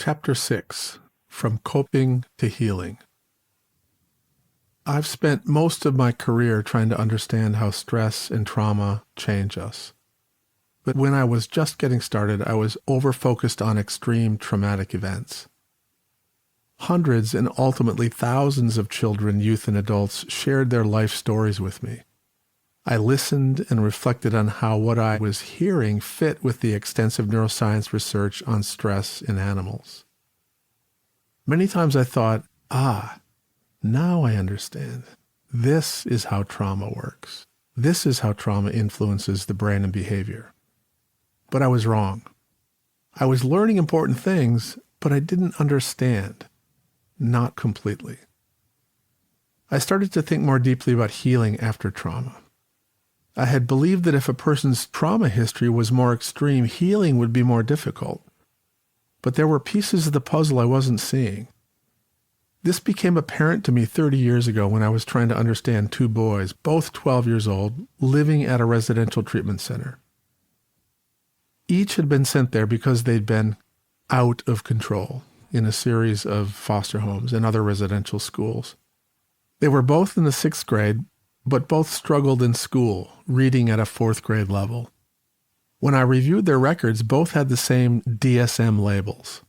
Chapter 6, From Coping to Healing. I've spent most of my career trying to understand how stress and trauma change us. But when I was just getting started, I was over-focused on extreme traumatic events. Hundreds and ultimately thousands of children, youth, and adults shared their life stories with me. I listened and reflected on how what I was hearing fit with the extensive neuroscience research on stress in animals. Many times I thought, now I understand. This is how trauma works. This is how trauma influences the brain and behavior. But I was wrong. I was learning important things, but I didn't understand. Not completely. I started to think more deeply about healing after trauma. I had believed that if a person's trauma history was more extreme, healing would be more difficult. But there were pieces of the puzzle I wasn't seeing. This became apparent to me 30 years ago when I was trying to understand two boys, both 12 years old, living at a residential treatment center. Each had been sent there because they'd been out of control in a series of foster homes and other residential schools. They were both in the 6th grade, but both struggled in school, reading at a 4th grade level. When I reviewed their records, both had the same DSM labels: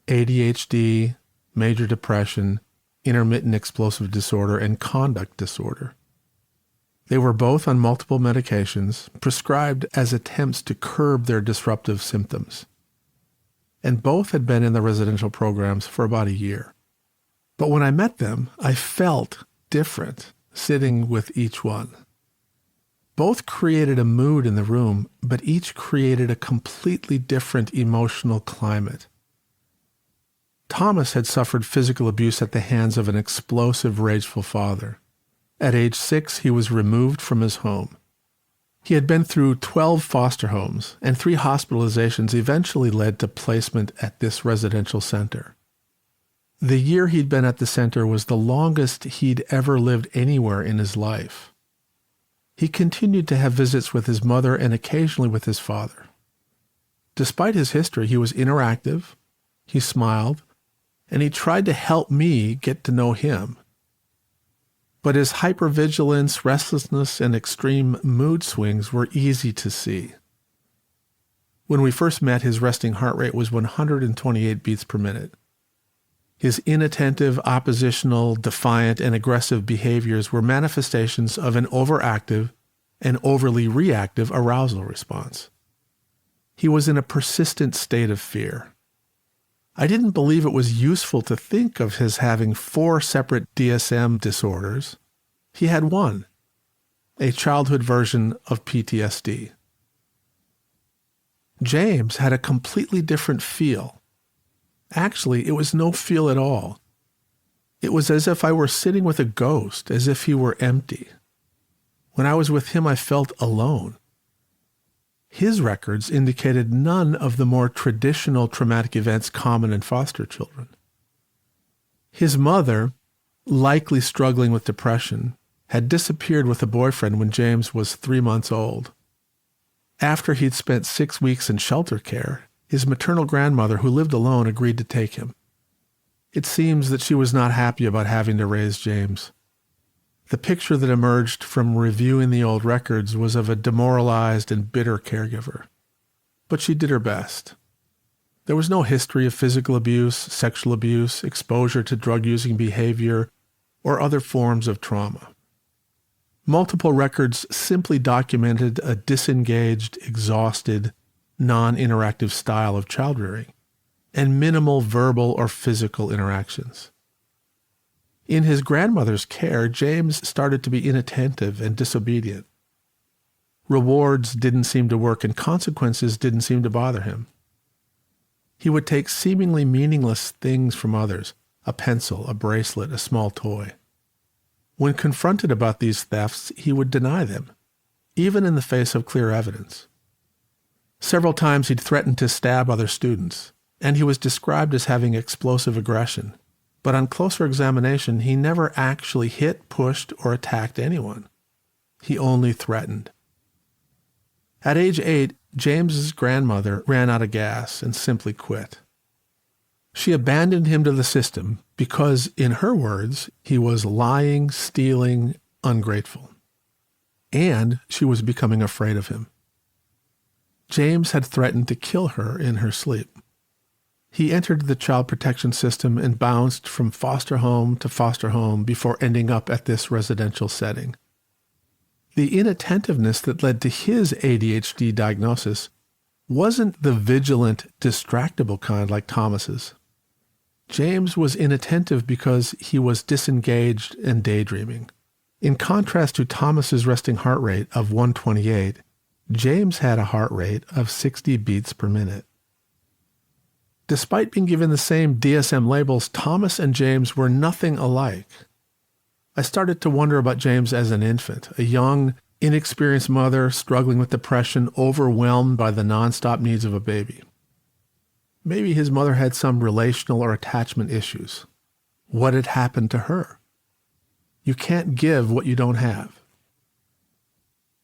ADHD, major depression, intermittent explosive disorder, and conduct disorder. They were both on multiple medications, prescribed as attempts to curb their disruptive symptoms. And both had been in the residential programs for about a year. But when I met them, I felt different sitting with each one. Both created a mood in the room, but each created a completely different emotional climate. Thomas had suffered physical abuse at the hands of an explosive, rageful father. At age 6, he was removed from his home. He had been through 12 foster homes, and 3 hospitalizations eventually led to placement at this residential center. The year he'd been at the center was the longest he'd ever lived anywhere in his life. He continued to have visits with his mother and occasionally with his father. Despite his history, he was interactive, he smiled, and he tried to help me get to know him. But his hypervigilance, restlessness, and extreme mood swings were easy to see. When we first met, his resting heart rate was 128 beats per minute. His inattentive, oppositional, defiant, and aggressive behaviors were manifestations of an overactive and overly reactive arousal response. He was in a persistent state of fear. I didn't believe it was useful to think of his having 4 separate DSM disorders. He had one, a childhood version of PTSD. James had a completely different feel. Actually, it was no feel at all. It was as if I were sitting with a ghost, as if he were empty. When I was with him, I felt alone. His records indicated none of the more traditional traumatic events common in foster children. His mother, likely struggling with depression, had disappeared with a boyfriend when James was 3 months old. After he'd spent 6 weeks in shelter care, his maternal grandmother, who lived alone, agreed to take him. It seems that she was not happy about having to raise James. The picture that emerged from reviewing the old records was of a demoralized and bitter caregiver. But she did her best. There was no history of physical abuse, sexual abuse, exposure to drug-using behavior, or other forms of trauma. Multiple records simply documented a disengaged, exhausted, non-interactive style of child rearing, and minimal verbal or physical interactions. In his grandmother's care, James started to be inattentive and disobedient. Rewards didn't seem to work, and consequences didn't seem to bother him. He would take seemingly meaningless things from others, a pencil, a bracelet, a small toy. When confronted about these thefts, he would deny them, even in the face of clear evidence. Several times he'd threatened to stab other students, and he was described as having explosive aggression. But on closer examination, he never actually hit, pushed, or attacked anyone. He only threatened. At age 8, James's grandmother ran out of gas and simply quit. She abandoned him to the system because, in her words, he was lying, stealing, ungrateful. And she was becoming afraid of him. James had threatened to kill her in her sleep. He entered the child protection system and bounced from foster home to foster home before ending up at this residential setting. The inattentiveness that led to his ADHD diagnosis wasn't the vigilant, distractible kind like Thomas's. James was inattentive because he was disengaged and daydreaming. In contrast to Thomas's resting heart rate of 128, James had a heart rate of 60 beats per minute. Despite being given the same DSM labels, Thomas and James were nothing alike. I started to wonder about James as an infant, a young, inexperienced mother struggling with depression, overwhelmed by the nonstop needs of a baby. Maybe his mother had some relational or attachment issues. What had happened to her? You can't give what you don't have.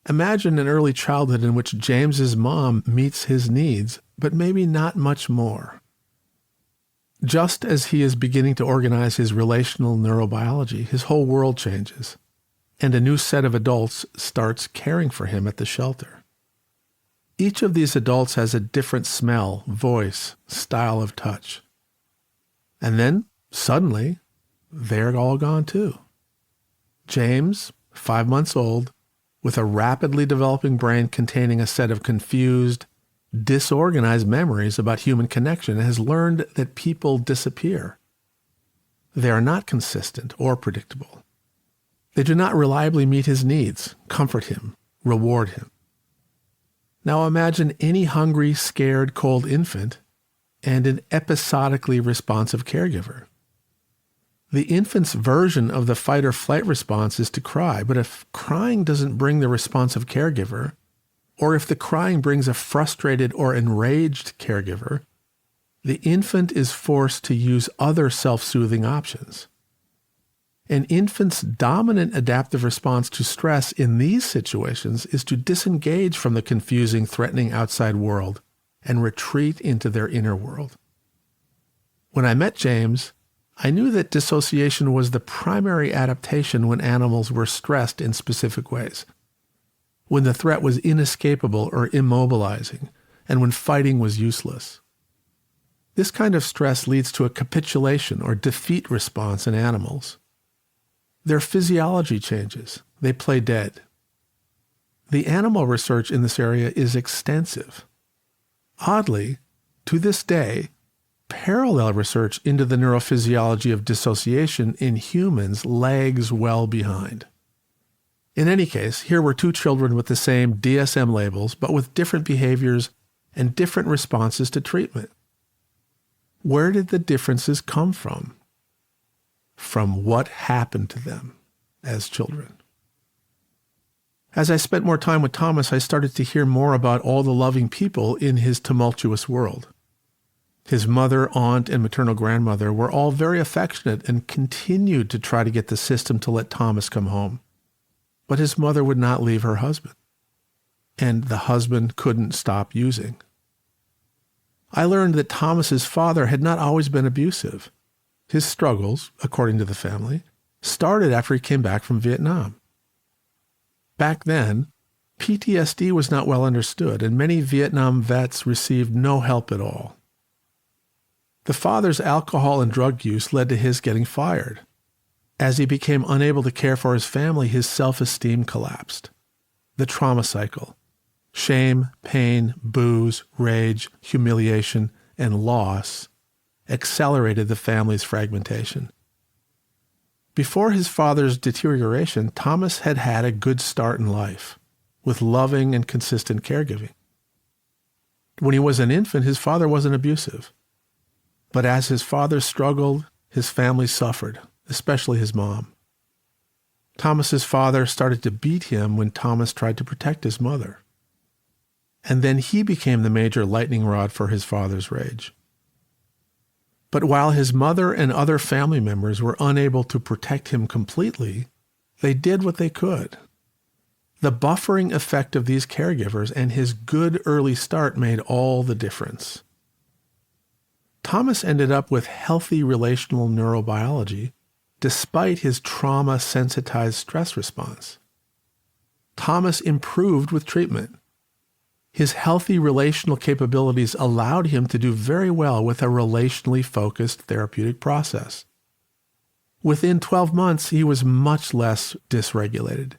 Imagine an early childhood in which James's mom meets his needs, but maybe not much more. Just as he is beginning to organize his relational neurobiology, his whole world changes, and a new set of adults starts caring for him at the shelter. Each of these adults has a different smell, voice, style of touch. And then, suddenly, they're all gone too. James, 5 months old, with a rapidly developing brain containing a set of confused, disorganized memories about human connection, has learned that people disappear. They are not consistent or predictable. They do not reliably meet his needs, comfort him, reward him. Now imagine any hungry, scared, cold infant and an episodically responsive caregiver. The infant's version of the fight or flight response is to cry, but if crying doesn't bring the responsive caregiver, or if the crying brings a frustrated or enraged caregiver, the infant is forced to use other self-soothing options. An infant's dominant adaptive response to stress in these situations is to disengage from the confusing, threatening outside world and retreat into their inner world. When I met James, I knew that dissociation was the primary adaptation when animals were stressed in specific ways, when the threat was inescapable or immobilizing, and when fighting was useless. This kind of stress leads to a capitulation or defeat response in animals. Their physiology changes. They play dead. The animal research in this area is extensive. Oddly, to this day, parallel research into the neurophysiology of dissociation in humans lags well behind. In any case, here were two children with the same DSM labels, but with different behaviors and different responses to treatment. Where did the differences come from? From what happened to them as children. As I spent more time with Thomas, I started to hear more about all the loving people in his tumultuous world. His mother, aunt, and maternal grandmother were all very affectionate and continued to try to get the system to let Thomas come home. But his mother would not leave her husband, and the husband couldn't stop using. I learned that Thomas's father had not always been abusive. His struggles, according to the family, started after he came back from Vietnam. Back then, PTSD was not well understood, and many Vietnam vets received no help at all. The father's alcohol and drug use led to his getting fired. As he became unable to care for his family, his self-esteem collapsed. The trauma cycle: shame, pain, booze, rage, humiliation, and loss accelerated the family's fragmentation. Before his father's deterioration, Thomas had had a good start in life, with loving and consistent caregiving. When he was an infant, his father wasn't abusive. But as his father struggled, his family suffered, especially his mom. Thomas's father started to beat him when Thomas tried to protect his mother. And then he became the major lightning rod for his father's rage. But while his mother and other family members were unable to protect him completely, they did what they could. The buffering effect of these caregivers and his good early start made all the difference. Thomas ended up with healthy relational neurobiology despite his trauma-sensitized stress response. Thomas improved with treatment. His healthy relational capabilities allowed him to do very well with a relationally focused therapeutic process. Within 12 months, he was much less dysregulated.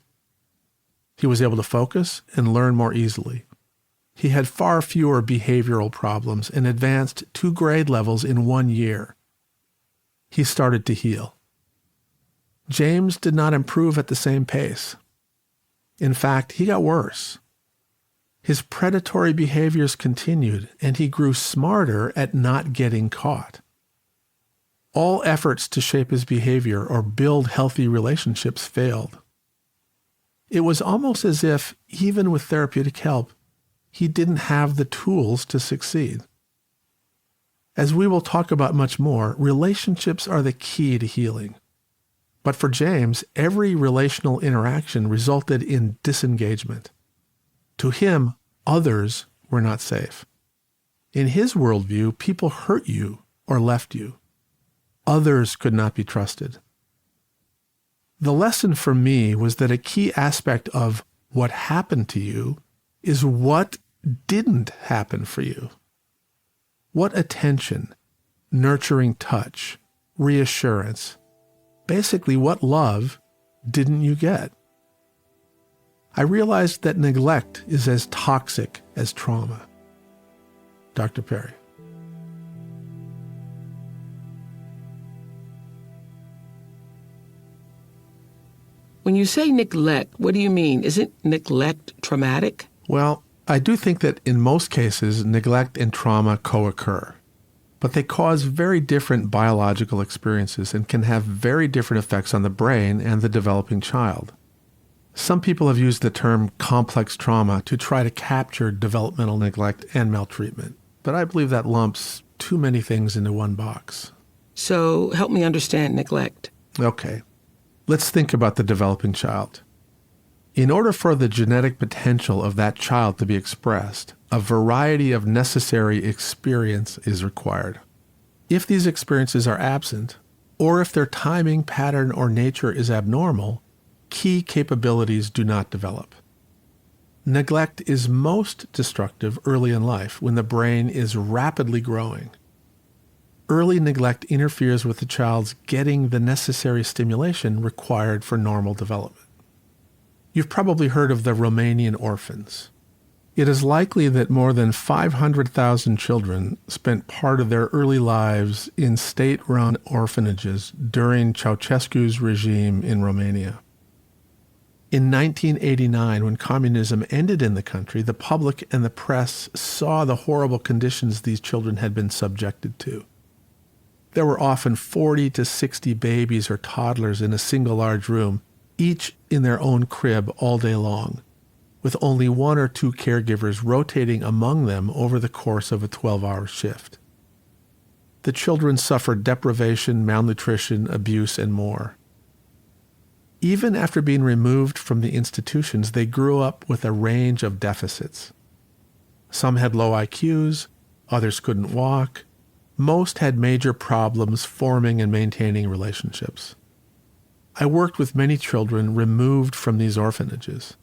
He was able to focus and learn more easily. He had far fewer behavioral problems and advanced 2 grade levels in 1 year. He started to heal. James did not improve at the same pace. In fact, he got worse. His predatory behaviors continued, and he grew smarter at not getting caught. All efforts to shape his behavior or build healthy relationships failed. It was almost as if, even with therapeutic help, he didn't have the tools to succeed. As we will talk about much more, relationships are the key to healing. But for James, every relational interaction resulted in disengagement. To him, others were not safe. In his worldview, people hurt you or left you. Others could not be trusted. The lesson for me was that a key aspect of what happened to you is what didn't happen for you. What attention, nurturing touch, reassurance, basically what love didn't you get? I realized that neglect is as toxic as trauma. Dr. Perry. When you say neglect, what do you mean? Isn't neglect traumatic? Well, I do think that in most cases, neglect and trauma co-occur. But they cause very different biological experiences and can have very different effects on the brain and the developing child. Some people have used the term complex trauma to try to capture developmental neglect and maltreatment, but I believe that lumps too many things into one box. So help me understand neglect. Okay, let's think about the developing child. In order for the genetic potential of that child to be expressed, a variety of necessary experience is required. If these experiences are absent, or if their timing, pattern, or nature is abnormal, key capabilities do not develop. Neglect is most destructive early in life when the brain is rapidly growing. Early neglect interferes with the child's getting the necessary stimulation required for normal development. You've probably heard of the Romanian orphans. It is likely that more than 500,000 children spent part of their early lives in state-run orphanages during Ceausescu's regime in Romania. In 1989, when communism ended in the country, the public and the press saw the horrible conditions these children had been subjected to. There were often 40 to 60 babies or toddlers in a single large room, each in their own crib all day long, with only 1 or 2 caregivers rotating among them over the course of a 12-hour shift. The children suffered deprivation, malnutrition, abuse, and more. Even after being removed from the institutions, they grew up with a range of deficits. Some had low IQs, others couldn't walk. Most had major problems forming and maintaining relationships. I worked with many children removed from these orphanages.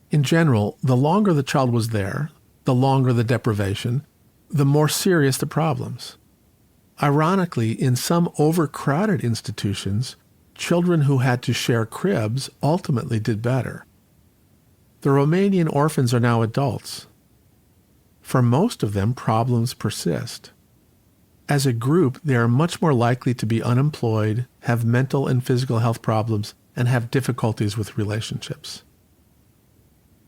In general, the longer the child was there, the longer the deprivation, the more serious the problems. Ironically, in some overcrowded institutions, children who had to share cribs ultimately did better. The Romanian orphans are now adults. For most of them, problems persist. As a group, they are much more likely to be unemployed, have mental and physical health problems, and have difficulties with relationships.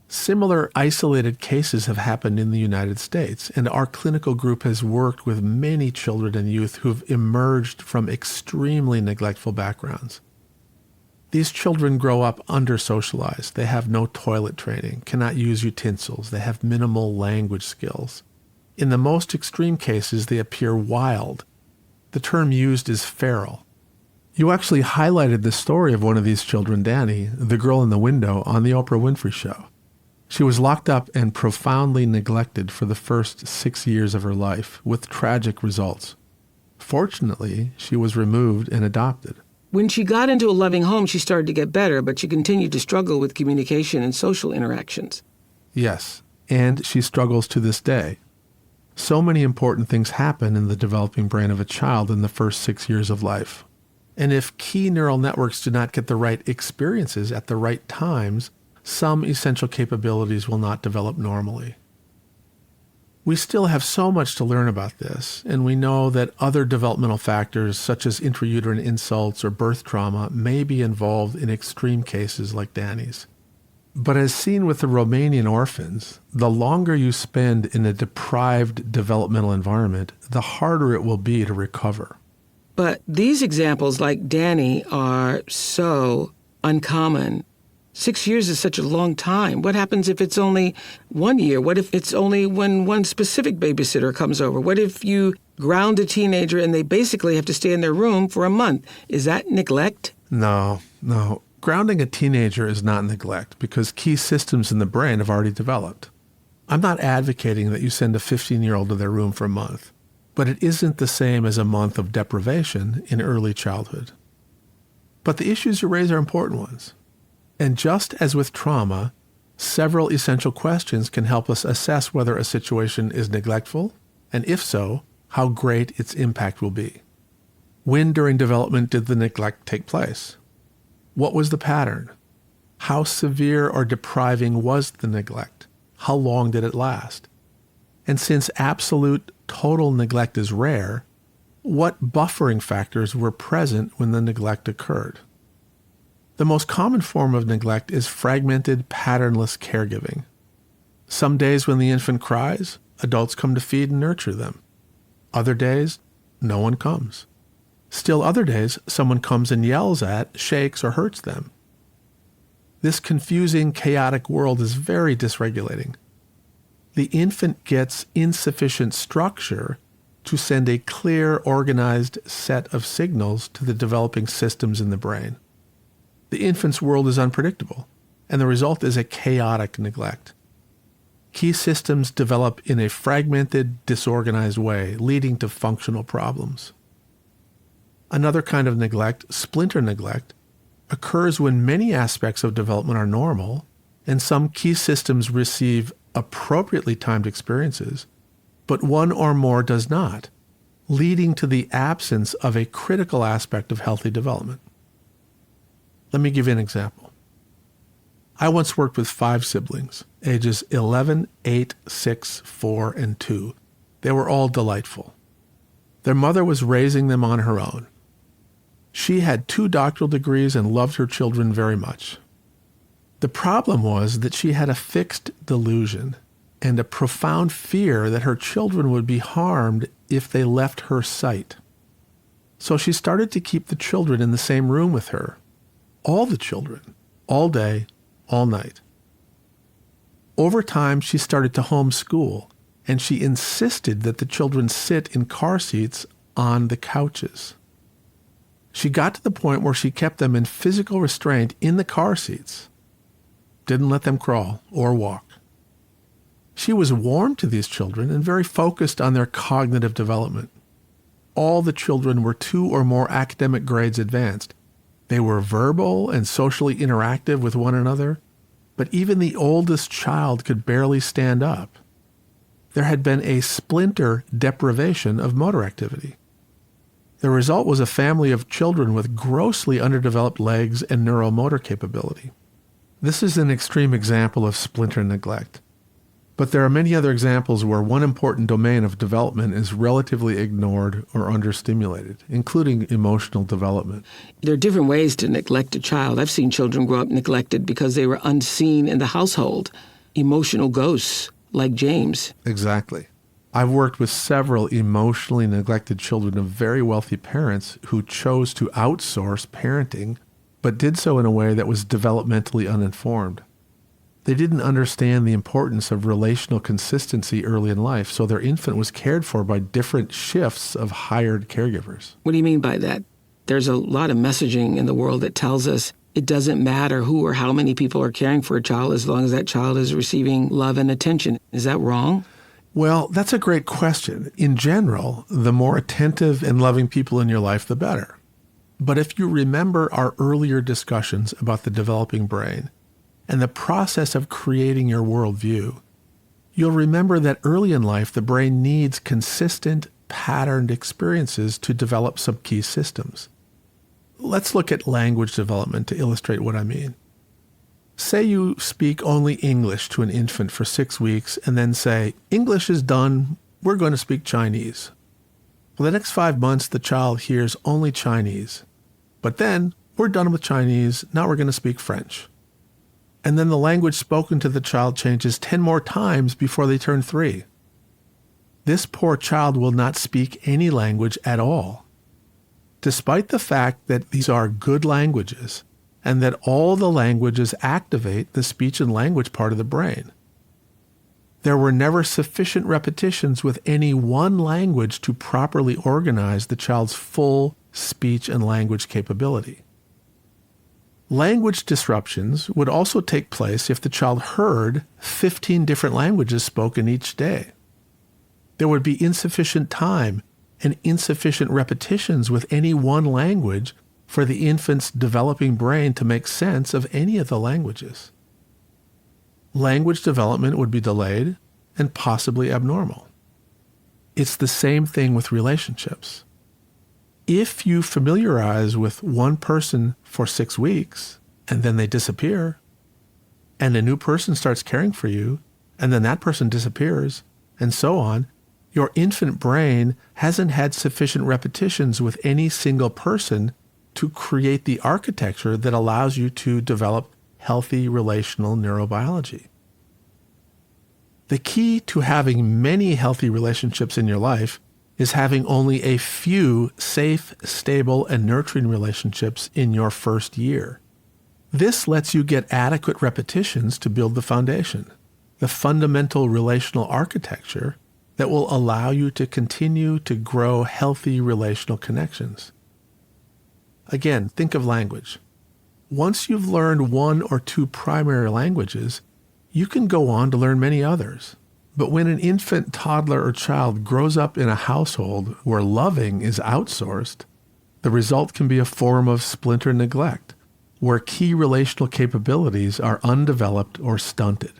Similar isolated cases have happened in the United States, and our clinical group has worked with many children and youth who've emerged from extremely neglectful backgrounds. These children grow up under-socialized. They have no toilet training, cannot use utensils. They have minimal language skills. In the most extreme cases, they appear wild. The term used is feral. You actually highlighted the story of one of these children, Danny, the girl in the window, on the Oprah Winfrey show. She was locked up and profoundly neglected for the first 6 years of her life, with tragic results. Fortunately, she was removed and adopted. When she got into a loving home, she started to get better, but she continued to struggle with communication and social interactions. Yes, and she struggles to this day. So many important things happen in the developing brain of a child in the first 6 years of life. And if key neural networks do not get the right experiences at the right times, some essential capabilities will not develop normally. We still have so much to learn about this, and we know that other developmental factors such as intrauterine insults or birth trauma may be involved in extreme cases like Danny's. But as seen with the Romanian orphans, the longer you spend in a deprived developmental environment, the harder it will be to recover. But these examples like Danny are so uncommon. 6 years is such a long time. What happens if it's only 1 year? What if it's only when one specific babysitter comes over? What if you ground a teenager and they basically have to stay in their room for a month? Is that neglect? No. Grounding a teenager is not neglect because key systems in the brain have already developed. I'm not advocating that you send a 15-year-old to their room for a month, but it isn't the same as a month of deprivation in early childhood. But the issues you raise are important ones. And just as with trauma, several essential questions can help us assess whether a situation is neglectful, and if so, how great its impact will be. When during development did the neglect take place? What was the pattern? How severe or depriving was the neglect? How long did it last? And since absolute total neglect is rare, what buffering factors were present when the neglect occurred? The most common form of neglect is fragmented, patternless caregiving. Some days when the infant cries, adults come to feed and nurture them. Other days, no one comes. Still other days, someone comes and yells at, shakes, or hurts them. This confusing, chaotic world is very dysregulating. The infant gets insufficient structure to send a clear, organized set of signals to the developing systems in the brain. The infant's world is unpredictable, and the result is a chaotic neglect. Key systems develop in a fragmented, disorganized way, leading to functional problems. Another kind of neglect, splinter neglect, occurs when many aspects of development are normal, and some key systems receive appropriately timed experiences, but one or more does not, leading to the absence of a critical aspect of healthy development. Let me give you an example. I once worked with 5 siblings, ages 11, 8, 6, 4, and 2. They were all delightful. Their mother was raising them on her own. She had 2 doctoral degrees and loved her children very much. The problem was that she had a fixed delusion and a profound fear that her children would be harmed if they left her sight. So she started to keep the children in the same room with her. All the children, all day, all night. Over time, she started to homeschool, and she insisted that the children sit in car seats on the couches. She got to the point where she kept them in physical restraint in the car seats, didn't let them crawl or walk. She was warm to these children and very focused on their cognitive development. All the children were 2 or more academic grades advanced. They were verbal and socially interactive with one another, but even the oldest child could barely stand up. There had been a splinter deprivation of motor activity. The result was a family of children with grossly underdeveloped legs and neuromotor capability. This is an extreme example of splinter neglect. But there are many other examples where one important domain of development is relatively ignored or understimulated, including emotional development. There are different ways to neglect a child. I've seen children grow up neglected because they were unseen in the household. Emotional ghosts, like James. Exactly. I've worked with several emotionally neglected children of very wealthy parents who chose to outsource parenting, but did so in a way that was developmentally uninformed. They didn't understand the importance of relational consistency early in life, so their infant was cared for by different shifts of hired caregivers. What do you mean by that? There's a lot of messaging in the world that tells us it doesn't matter who or how many people are caring for a child as long as that child is receiving love and attention. Is that wrong? Well, that's a great question. In general, the more attentive and loving people in your life, the better. But if you remember our earlier discussions about the developing brain and the process of creating your worldview, you'll remember that early in life, the brain needs consistent, patterned experiences to develop some key systems. Let's look at language development to illustrate what I mean. Say you speak only English to an infant for 6 weeks and then say, English is done, we're going to speak Chinese. For the next 5 months, the child hears only Chinese. But then, we're done with Chinese, now we're going to speak French. And then the language spoken to the child changes 10 more times before they turn 3. This poor child will not speak any language at all. Despite the fact that these are good languages, and that all the languages activate the speech and language part of the brain. There were never sufficient repetitions with any one language to properly organize the child's full speech and language capability. Language disruptions would also take place if the child heard 15 different languages spoken each day. There would be insufficient time and insufficient repetitions with any one language for the infant's developing brain to make sense of any of the languages. Language development would be delayed and possibly abnormal. It's the same thing with relationships. If you familiarize with one person for 6 weeks and then they disappear, and a new person starts caring for you, and then that person disappears, and so on, your infant brain hasn't had sufficient repetitions with any single person to create the architecture that allows you to develop healthy relational neurobiology. The key to having many healthy relationships in your life is having only a few safe, stable, and nurturing relationships in your first year. This lets you get adequate repetitions to build the foundation, the fundamental relational architecture that will allow you to continue to grow healthy relational connections. Again, think of language. Once you've learned 1 or 2 primary languages, you can go on to learn many others. But when an infant, toddler, or child grows up in a household where loving is outsourced, the result can be a form of splinter neglect, where key relational capabilities are undeveloped or stunted.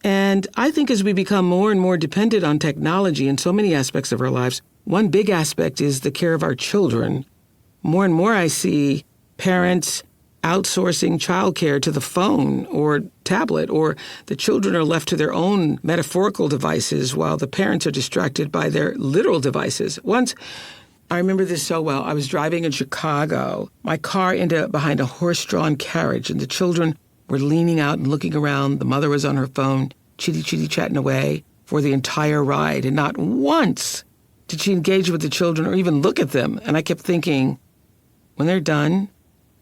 And I think as we become more and more dependent on technology in so many aspects of our lives, one big aspect is the care of our children. More and more I see parents outsourcing childcare to the phone or tablet, or the children are left to their own metaphorical devices while the parents are distracted by their literal devices. Once, I remember this so well, I was driving in Chicago. My car ended up behind a horse-drawn carriage, and the children were leaning out and looking around. The mother was on her phone, chitty-chatting away for the entire ride, and not once did she engage with the children or even look at them. And I kept thinking, when they're done,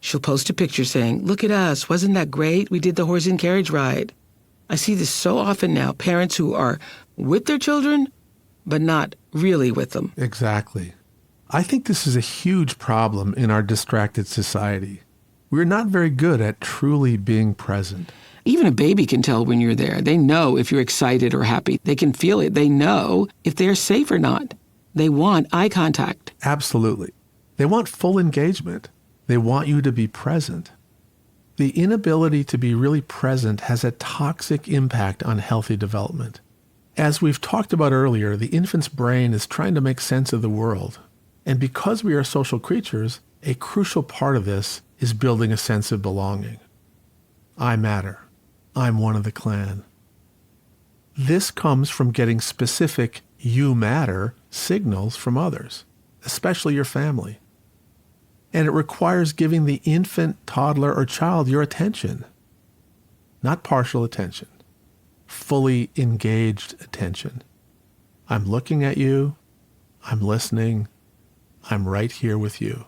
she'll post a picture saying, look at us, wasn't that great? We did the horse and carriage ride. I see this so often now, parents who are with their children, but not really with them. Exactly. I think this is a huge problem in our distracted society. We're not very good at truly being present. Even a baby can tell when you're there. They know if you're excited or happy. They can feel it. They know if they're safe or not. They want eye contact. Absolutely. They want full engagement. They want you to be present. The inability to be really present has a toxic impact on healthy development. As we've talked about earlier, the infant's brain is trying to make sense of the world. And because we are social creatures, a crucial part of this is building a sense of belonging. I matter. I'm one of the clan. This comes from getting specific "you matter" signals from others, especially your family. And it requires giving the infant, toddler, or child your attention. Not partial attention. Fully engaged attention. I'm looking at you. I'm listening. I'm right here with you.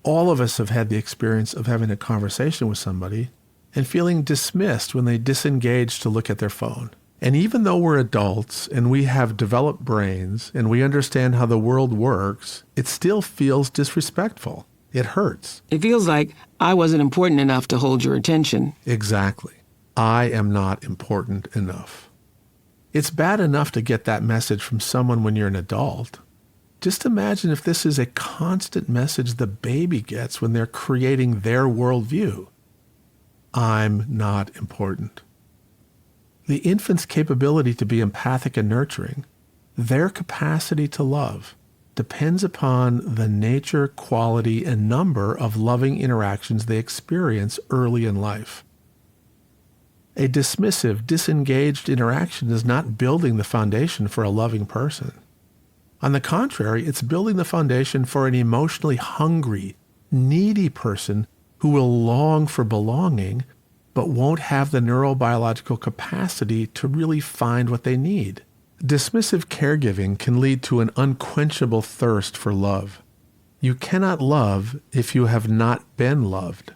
All of us have had the experience of having a conversation with somebody and feeling dismissed when they disengage to look at their phone. And even though we're adults and we have developed brains and we understand how the world works, it still feels disrespectful. It hurts. It feels like I wasn't important enough to hold your attention. Exactly. I am not important enough. It's bad enough to get that message from someone when you're an adult. Just imagine if this is a constant message the baby gets when they're creating their worldview. I'm not important. The infant's capability to be empathic and nurturing, their capacity to love, depends upon the nature, quality, and number of loving interactions they experience early in life. A dismissive, disengaged interaction is not building the foundation for a loving person. On the contrary, it's building the foundation for an emotionally hungry, needy person who will long for belonging, but won't have the neurobiological capacity to really find what they need. Dismissive caregiving can lead to an unquenchable thirst for love. You cannot love if you have not been loved.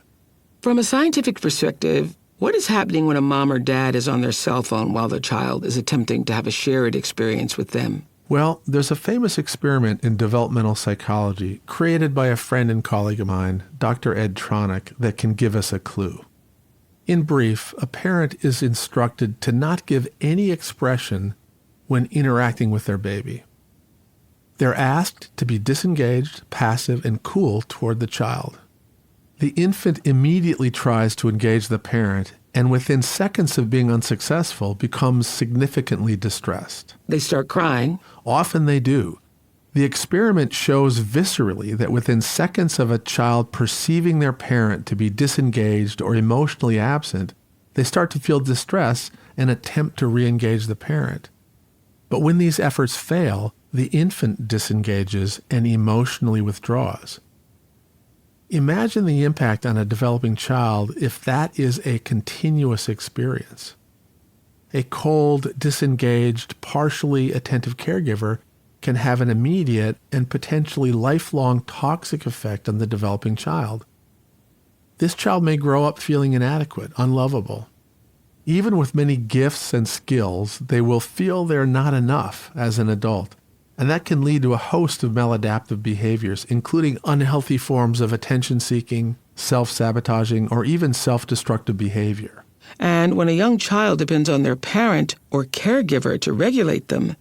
From a scientific perspective, what is happening when a mom or dad is on their cell phone while their child is attempting to have a shared experience with them? Well, there's a famous experiment in developmental psychology created by a friend and colleague of mine, Dr. Ed Tronick, that can give us a clue. In brief, a parent is instructed to not give any expression when interacting with their baby. They're asked to be disengaged, passive, and cool toward the child. The infant immediately tries to engage the parent, and within seconds of being unsuccessful, becomes significantly distressed. They start crying. Often they do. The experiment shows viscerally that within seconds of a child perceiving their parent to be disengaged or emotionally absent, they start to feel distress and attempt to re-engage the parent. But when these efforts fail, the infant disengages and emotionally withdraws. Imagine the impact on a developing child if that is a continuous experience. A cold, disengaged, partially attentive caregiver can have an immediate and potentially lifelong toxic effect on the developing child. This child may grow up feeling inadequate, unlovable. Even with many gifts and skills, they will feel they're not enough as an adult, and that can lead to a host of maladaptive behaviors, including unhealthy forms of attention-seeking, self-sabotaging, or even self-destructive behavior. And when a young child depends on their parent or caregiver to regulate them,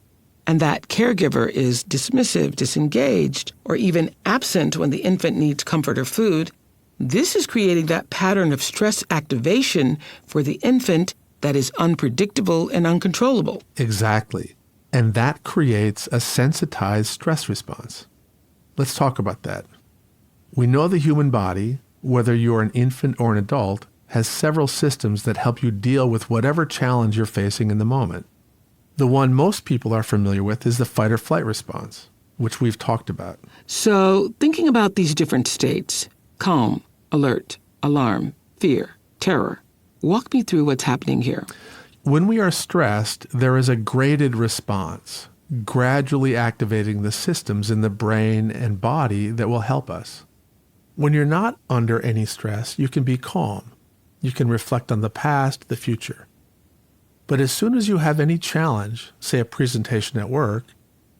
and that caregiver is dismissive, disengaged, or even absent when the infant needs comfort or food, this is creating that pattern of stress activation for the infant that is unpredictable and uncontrollable. Exactly. And that creates a sensitized stress response. Let's talk about that. We know the human body, whether you're an infant or an adult, has several systems that help you deal with whatever challenge you're facing in the moment. The one most people are familiar with is the fight or flight response, which we've talked about. So, thinking about these different states, calm, alert, alarm, fear, terror, walk me through what's happening here. When we are stressed, there is a graded response, gradually activating the systems in the brain and body that will help us. When you're not under any stress, you can be calm. You can reflect on the past, the future. But as soon as you have any challenge, say a presentation at work,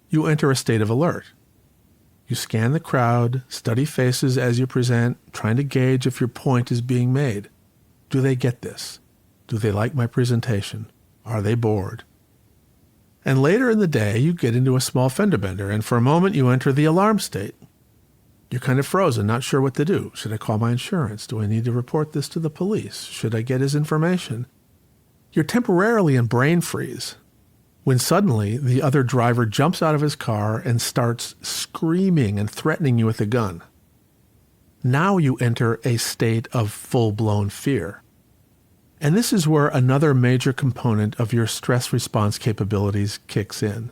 you enter a state of alert. You scan the crowd, study faces as you present, trying to gauge if your point is being made. Do they get this? Do they like my presentation? Are they bored? And later in the day, you get into a small fender bender, and for a moment you enter the alarm state. You're kind of frozen, not sure what to do. Should I call my insurance? Do I need to report this to the police? Should I get his information? You're temporarily in brain freeze, when suddenly the other driver jumps out of his car and starts screaming and threatening you with a gun. Now you enter a state of full-blown fear. And this is where another major component of your stress response capabilities kicks in: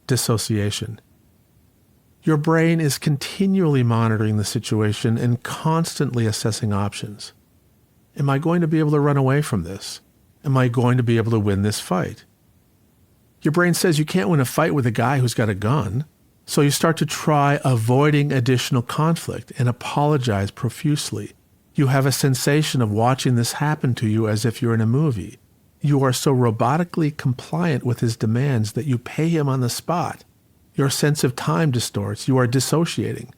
dissociation. Your brain is continually monitoring the situation and constantly assessing options. Am I going to be able to run away from this? Am I going to be able to win this fight? Your brain says you can't win a fight with a guy who's got a gun, so you start to try avoiding additional conflict and apologize profusely. You have a sensation of watching this happen to you as if you're in a movie. You are so robotically compliant with his demands that you pay him on the spot. Your sense of time distorts. You are dissociating.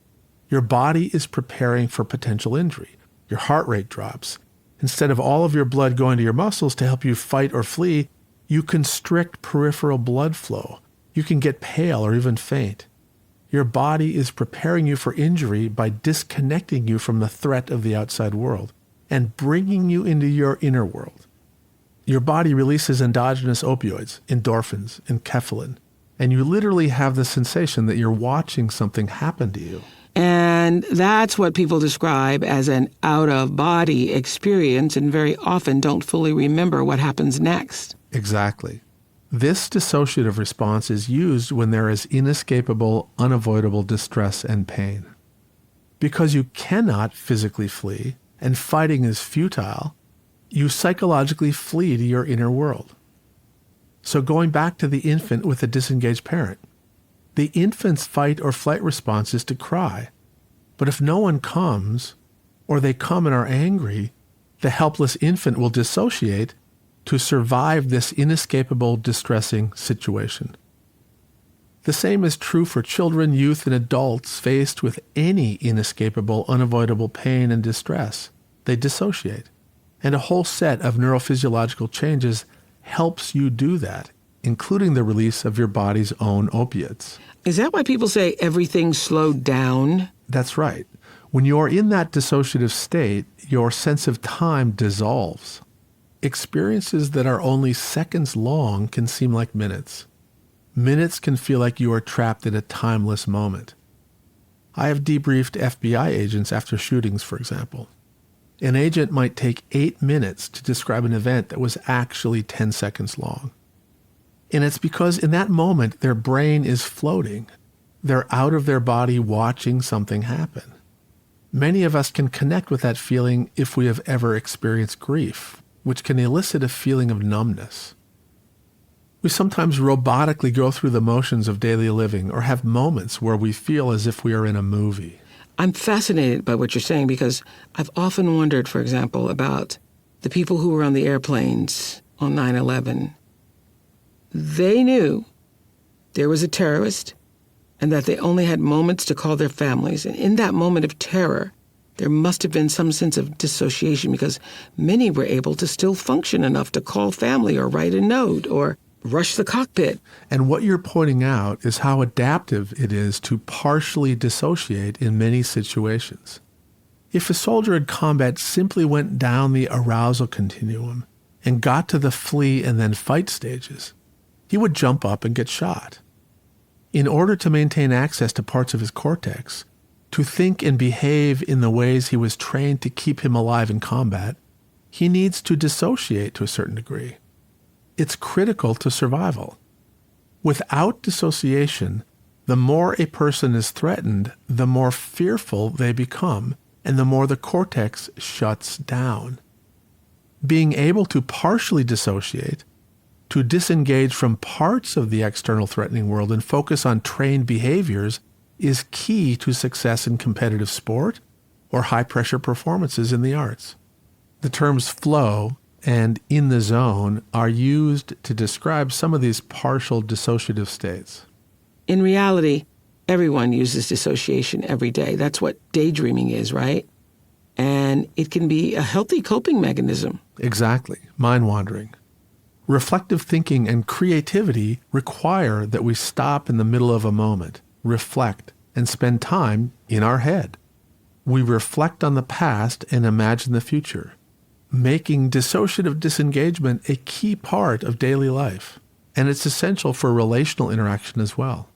Your body is preparing for potential injury. Your heart rate drops. Instead of all of your blood going to your muscles to help you fight or flee, you constrict peripheral blood flow. You can get pale or even faint. Your body is preparing you for injury by disconnecting you from the threat of the outside world and bringing you into your inner world. Your body releases endogenous opioids, endorphins, and enkephalin, and you literally have the sensation that you're watching something happen to you. And that's what people describe as an out-of-body experience and very often don't fully remember what happens next. Exactly. This dissociative response is used when there is inescapable, unavoidable distress and pain. Because you cannot physically flee, and fighting is futile, you psychologically flee to your inner world. So going back to the infant with a disengaged parent, the infant's fight or flight response is to cry. But if no one comes, or they come and are angry, the helpless infant will dissociate to survive this inescapable, distressing situation. The same is true for children, youth, and adults faced with any inescapable, unavoidable pain and distress. They dissociate. And a whole set of neurophysiological changes helps you do that, including the release of your body's own opiates. Is that why people say everything slowed down? That's right. When you're in that dissociative state, your sense of time dissolves. Experiences that are only seconds long can seem like minutes. Minutes can feel like you are trapped in a timeless moment. I have debriefed FBI agents after shootings, for example. An agent might take 8 minutes to describe an event that was actually 10 seconds long. And it's because in that moment, their brain is floating. They're out of their body watching something happen. Many of us can connect with that feeling if we have ever experienced grief, which can elicit a feeling of numbness. We sometimes robotically go through the motions of daily living or have moments where we feel as if we are in a movie. I'm fascinated by what you're saying because I've often wondered, for example, about the people who were on the airplanes on 9/11. They knew there was a terrorist and that they only had moments to call their families. And in that moment of terror, there must have been some sense of dissociation because many were able to still function enough to call family or write a note or rush the cockpit. And what you're pointing out is how adaptive it is to partially dissociate in many situations. If a soldier in combat simply went down the arousal continuum and got to the flee and then fight stages, he would jump up and get shot. In order to maintain access to parts of his cortex, to think and behave in the ways he was trained to keep him alive in combat, he needs to dissociate to a certain degree. It's critical to survival. Without dissociation, the more a person is threatened, the more fearful they become, and the more the cortex shuts down. Being able to partially dissociate, to disengage from parts of the external threatening world and focus on trained behaviors is key to success in competitive sport or high-pressure performances in the arts. The terms flow and in the zone are used to describe some of these partial dissociative states. In reality, everyone uses dissociation every day. That's what daydreaming is, right? And it can be a healthy coping mechanism. Exactly. Mind wandering. Reflective thinking and creativity require that we stop in the middle of a moment, reflect, and spend time in our head. We reflect on the past and imagine the future, making dissociative disengagement a key part of daily life. And it's essential for relational interaction as well.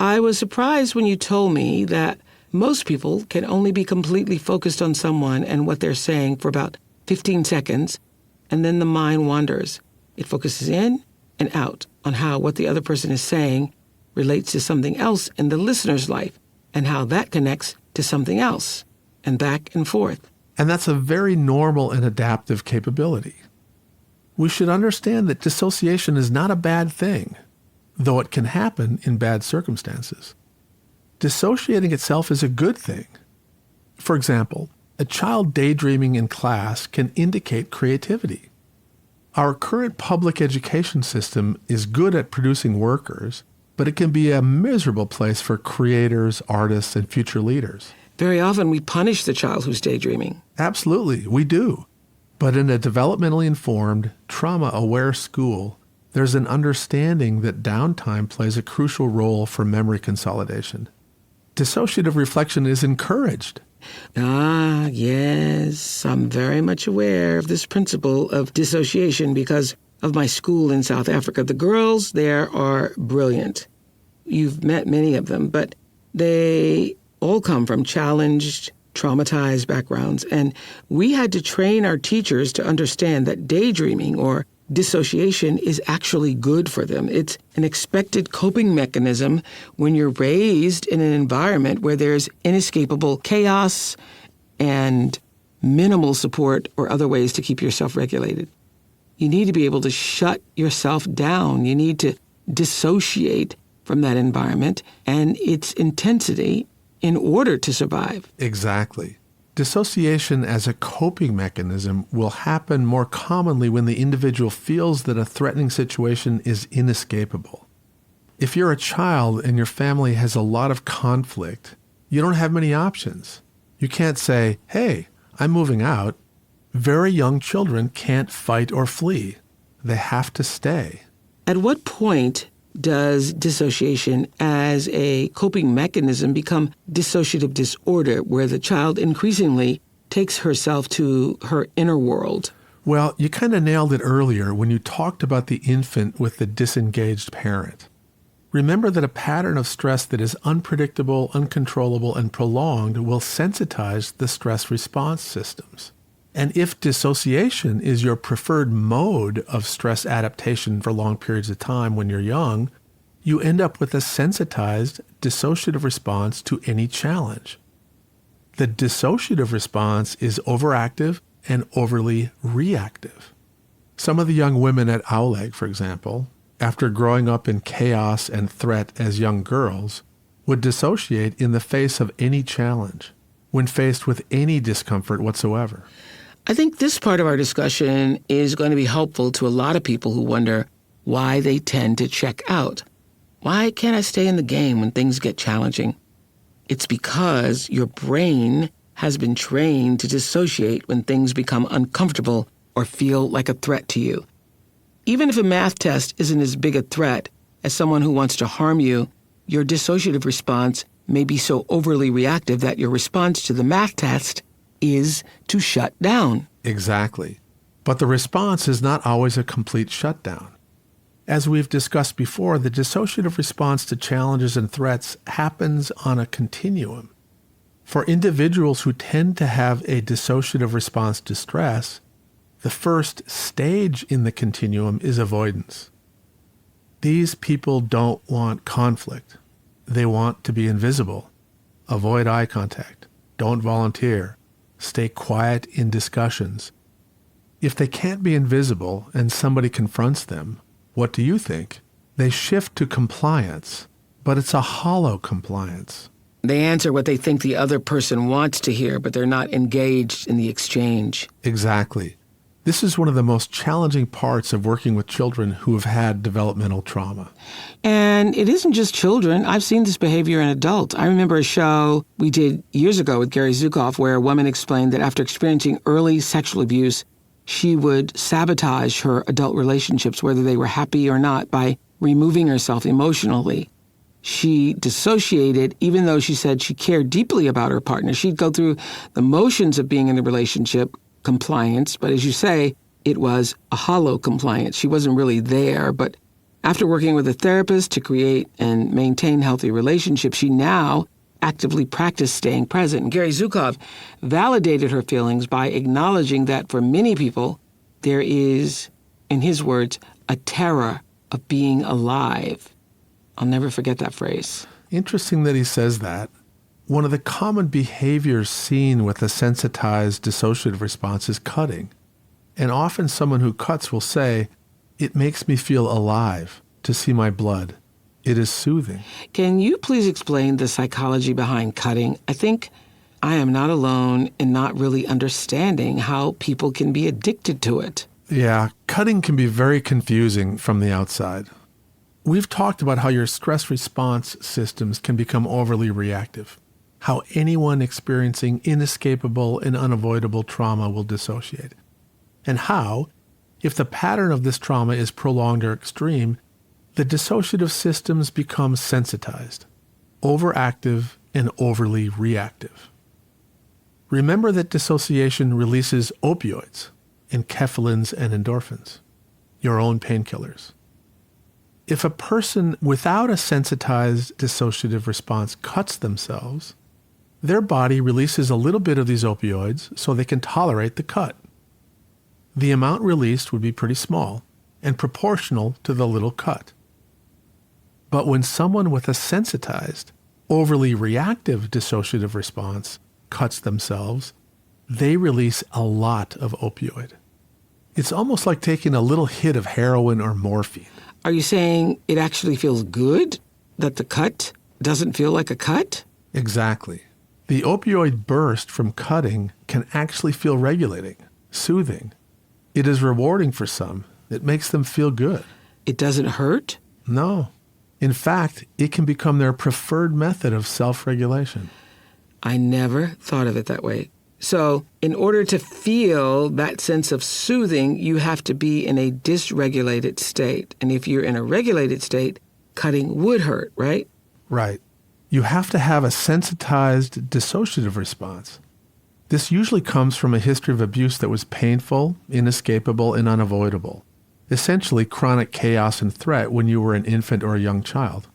I was surprised when you told me that most people can only be completely focused on someone and what they're saying for about 15 seconds, and then the mind wanders. It focuses in and out on how what the other person is saying relates to something else in the listener's life and how that connects to something else, and back and forth. And that's a very normal and adaptive capability. We should understand that dissociation is not a bad thing, though it can happen in bad circumstances. Dissociating itself is a good thing. For example, a child daydreaming in class can indicate creativity. Our current public education system is good at producing workers, but it can be a miserable place for creators, artists, and future leaders. Very often we punish the child who's daydreaming. Absolutely, we do. But in a developmentally informed, trauma-aware school, there's an understanding that downtime plays a crucial role for memory consolidation. Dissociative reflection is encouraged. Ah, yes, I'm very much aware of this principle of dissociation because of my school in South Africa. The girls there are brilliant. You've met many of them, but they all come from challenged, traumatized backgrounds. And we had to train our teachers to understand that daydreaming or dissociation is actually good for them. It's an expected coping mechanism when you're raised in an environment where there's inescapable chaos and minimal support or other ways to keep yourself regulated. You need to be able to shut yourself down. You need to dissociate from that environment and its intensity in order to survive. Exactly. Dissociation as a coping mechanism will happen more commonly when the individual feels that a threatening situation is inescapable. If you're a child and your family has a lot of conflict, you don't have many options. You can't say, "Hey, I'm moving out." Very young children can't fight or flee. They have to stay. At what point does dissociation as a coping mechanism become dissociative disorder, where the child increasingly takes herself to her inner world? Well, you kind of nailed it earlier when you talked about the infant with the disengaged parent. Remember that a pattern of stress that is unpredictable, uncontrollable, and prolonged will sensitize the stress response systems. And if dissociation is your preferred mode of stress adaptation for long periods of time when you're young, you end up with a sensitized dissociative response to any challenge. The dissociative response is overactive and overly reactive. Some of the young women at Auleg, for example, after growing up in chaos and threat as young girls, would dissociate in the face of any challenge, when faced with any discomfort whatsoever. I think this part of our discussion is going to be helpful to a lot of people who wonder why they tend to check out. Why can't I stay in the game when things get challenging? It's because your brain has been trained to dissociate when things become uncomfortable or feel like a threat to you. Even if a math test isn't as big a threat as someone who wants to harm you, your dissociative response may be so overly reactive that your response to the math test is to shut down. Exactly. But the response is not always a complete shutdown. As we've discussed before, the dissociative response to challenges and threats happens on a continuum. For individuals who tend to have a dissociative response to stress, the first stage in the continuum is avoidance. These people don't want conflict. They want to be invisible. Avoid eye contact. Don't volunteer. Stay quiet in discussions. If they can't be invisible and somebody confronts them, what do you think? They shift to compliance, but it's a hollow compliance. They answer what they think the other person wants to hear, but they're not engaged in the exchange. Exactly. This is one of the most challenging parts of working with children who have had developmental trauma. And it isn't just children. I've seen this behavior in adults. I remember a show we did years ago with Gary Zukav where a woman explained that after experiencing early sexual abuse, she would sabotage her adult relationships, whether they were happy or not, by removing herself emotionally. She dissociated, even though she said she cared deeply about her partner. She'd go through the motions of being in a relationship, compliance, but as you say, it was a hollow compliance. She wasn't really there, but after working with a therapist to create and maintain healthy relationships, she now actively practiced staying present. And Gary Zukav validated her feelings by acknowledging that for many people, there is, in his words, a terror of being alive. I'll never forget that phrase. Interesting that he says that. One of the common behaviors seen with a sensitized dissociative response is cutting. And often someone who cuts will say, "It makes me feel alive to see my blood. It is soothing." Can you please explain the psychology behind cutting? I think I am not alone in not really understanding how people can be addicted to it. Yeah, cutting can be very confusing from the outside. We've talked about how your stress response systems can become overly reactive, how anyone experiencing inescapable and unavoidable trauma will dissociate, and how, if the pattern of this trauma is prolonged or extreme, the dissociative systems become sensitized, overactive, and overly reactive. Remember that dissociation releases opioids, enkephalins, and endorphins, your own painkillers. If a person without a sensitized dissociative response cuts themselves, their body releases a little bit of these opioids so they can tolerate the cut. The amount released would be pretty small and proportional to the little cut. But when someone with a sensitized, overly reactive dissociative response cuts themselves, they release a lot of opioid. It's almost like taking a little hit of heroin or morphine. Are you saying it actually feels good that the cut doesn't feel like a cut? Exactly. The opioid burst from cutting can actually feel regulating, soothing. It is rewarding for some. It makes them feel good. It doesn't hurt? No. In fact, it can become their preferred method of self-regulation. I never thought of it that way. So, in order to feel that sense of soothing, you have to be in a dysregulated state. And if you're in a regulated state, cutting would hurt, right? Right. You have to have a sensitized dissociative response. This usually comes from a history of abuse that was painful, inescapable, and unavoidable. Essentially chronic chaos and threat when you were an infant or a young child.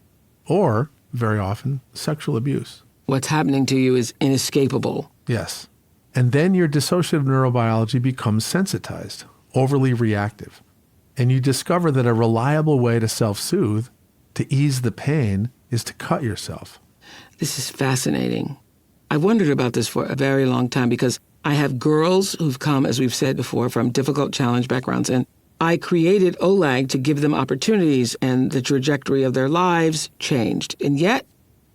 Or, very often, sexual abuse. What's happening to you is inescapable. Yes. And then your dissociative neurobiology becomes sensitized, overly reactive. And you discover that a reliable way to self-soothe, to ease the pain, is to cut yourself. This is fascinating. I've wondered about this for a very long time because I have girls who've come, as we've said before, from difficult challenge backgrounds, and I created OLAG to give them opportunities, and the trajectory of their lives changed. And yet,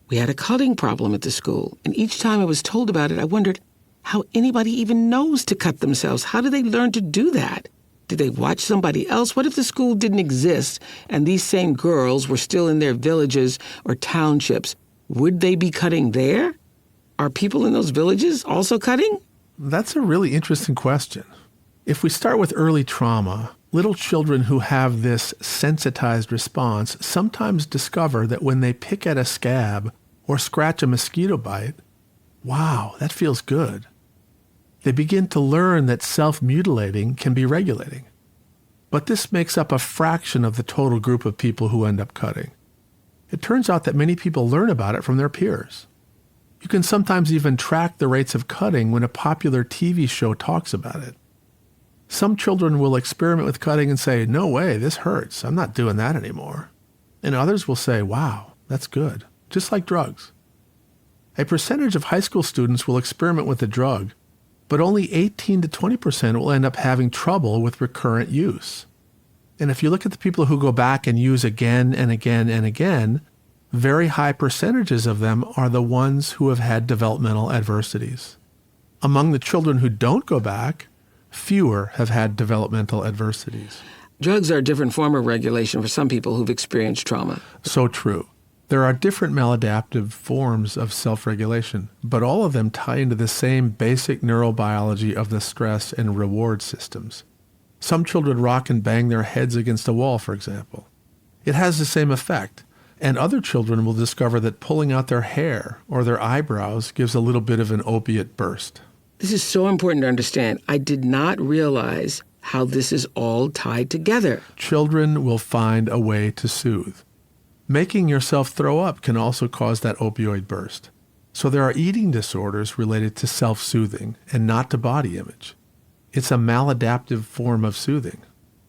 we had a cutting problem at the school, and each time I was told about it, I wondered how anybody even knows to cut themselves. How do they learn to do that? Did they watch somebody else? What if the school didn't exist and these same girls were still in their villages or townships? Would they be cutting there? Are people in those villages also cutting? That's a really interesting question. If we start with early trauma, little children who have this sensitized response sometimes discover that when they pick at a scab or scratch a mosquito bite, wow, that feels good. They begin to learn that self-mutilating can be regulating. But this makes up a fraction of the total group of people who end up cutting. It turns out that many people learn about it from their peers. You can sometimes even track the rates of cutting when a popular TV show talks about it. Some children will experiment with cutting and say, no way, this hurts. I'm not doing that anymore. And others will say, wow, that's good. Just like drugs. A percentage of high school students will experiment with the drug, but only 18 to 20% will end up having trouble with recurrent use. And if you look at the people who go back and use again and again and again, very high percentages of them are the ones who have had developmental adversities. Among the children who don't go back, fewer have had developmental adversities. Drugs are a different form of regulation for some people who've experienced trauma. So true. There are different maladaptive forms of self-regulation, but all of them tie into the same basic neurobiology of the stress and reward systems. Some children rock and bang their heads against a wall, for example. It has the same effect, and other children will discover that pulling out their hair or their eyebrows gives a little bit of an opiate burst. This is so important to understand. I did not realize how this is all tied together. Children will find a way to soothe. Making yourself throw up can also cause that opioid burst. So there are eating disorders related to self-soothing and not to body image. It's a maladaptive form of soothing.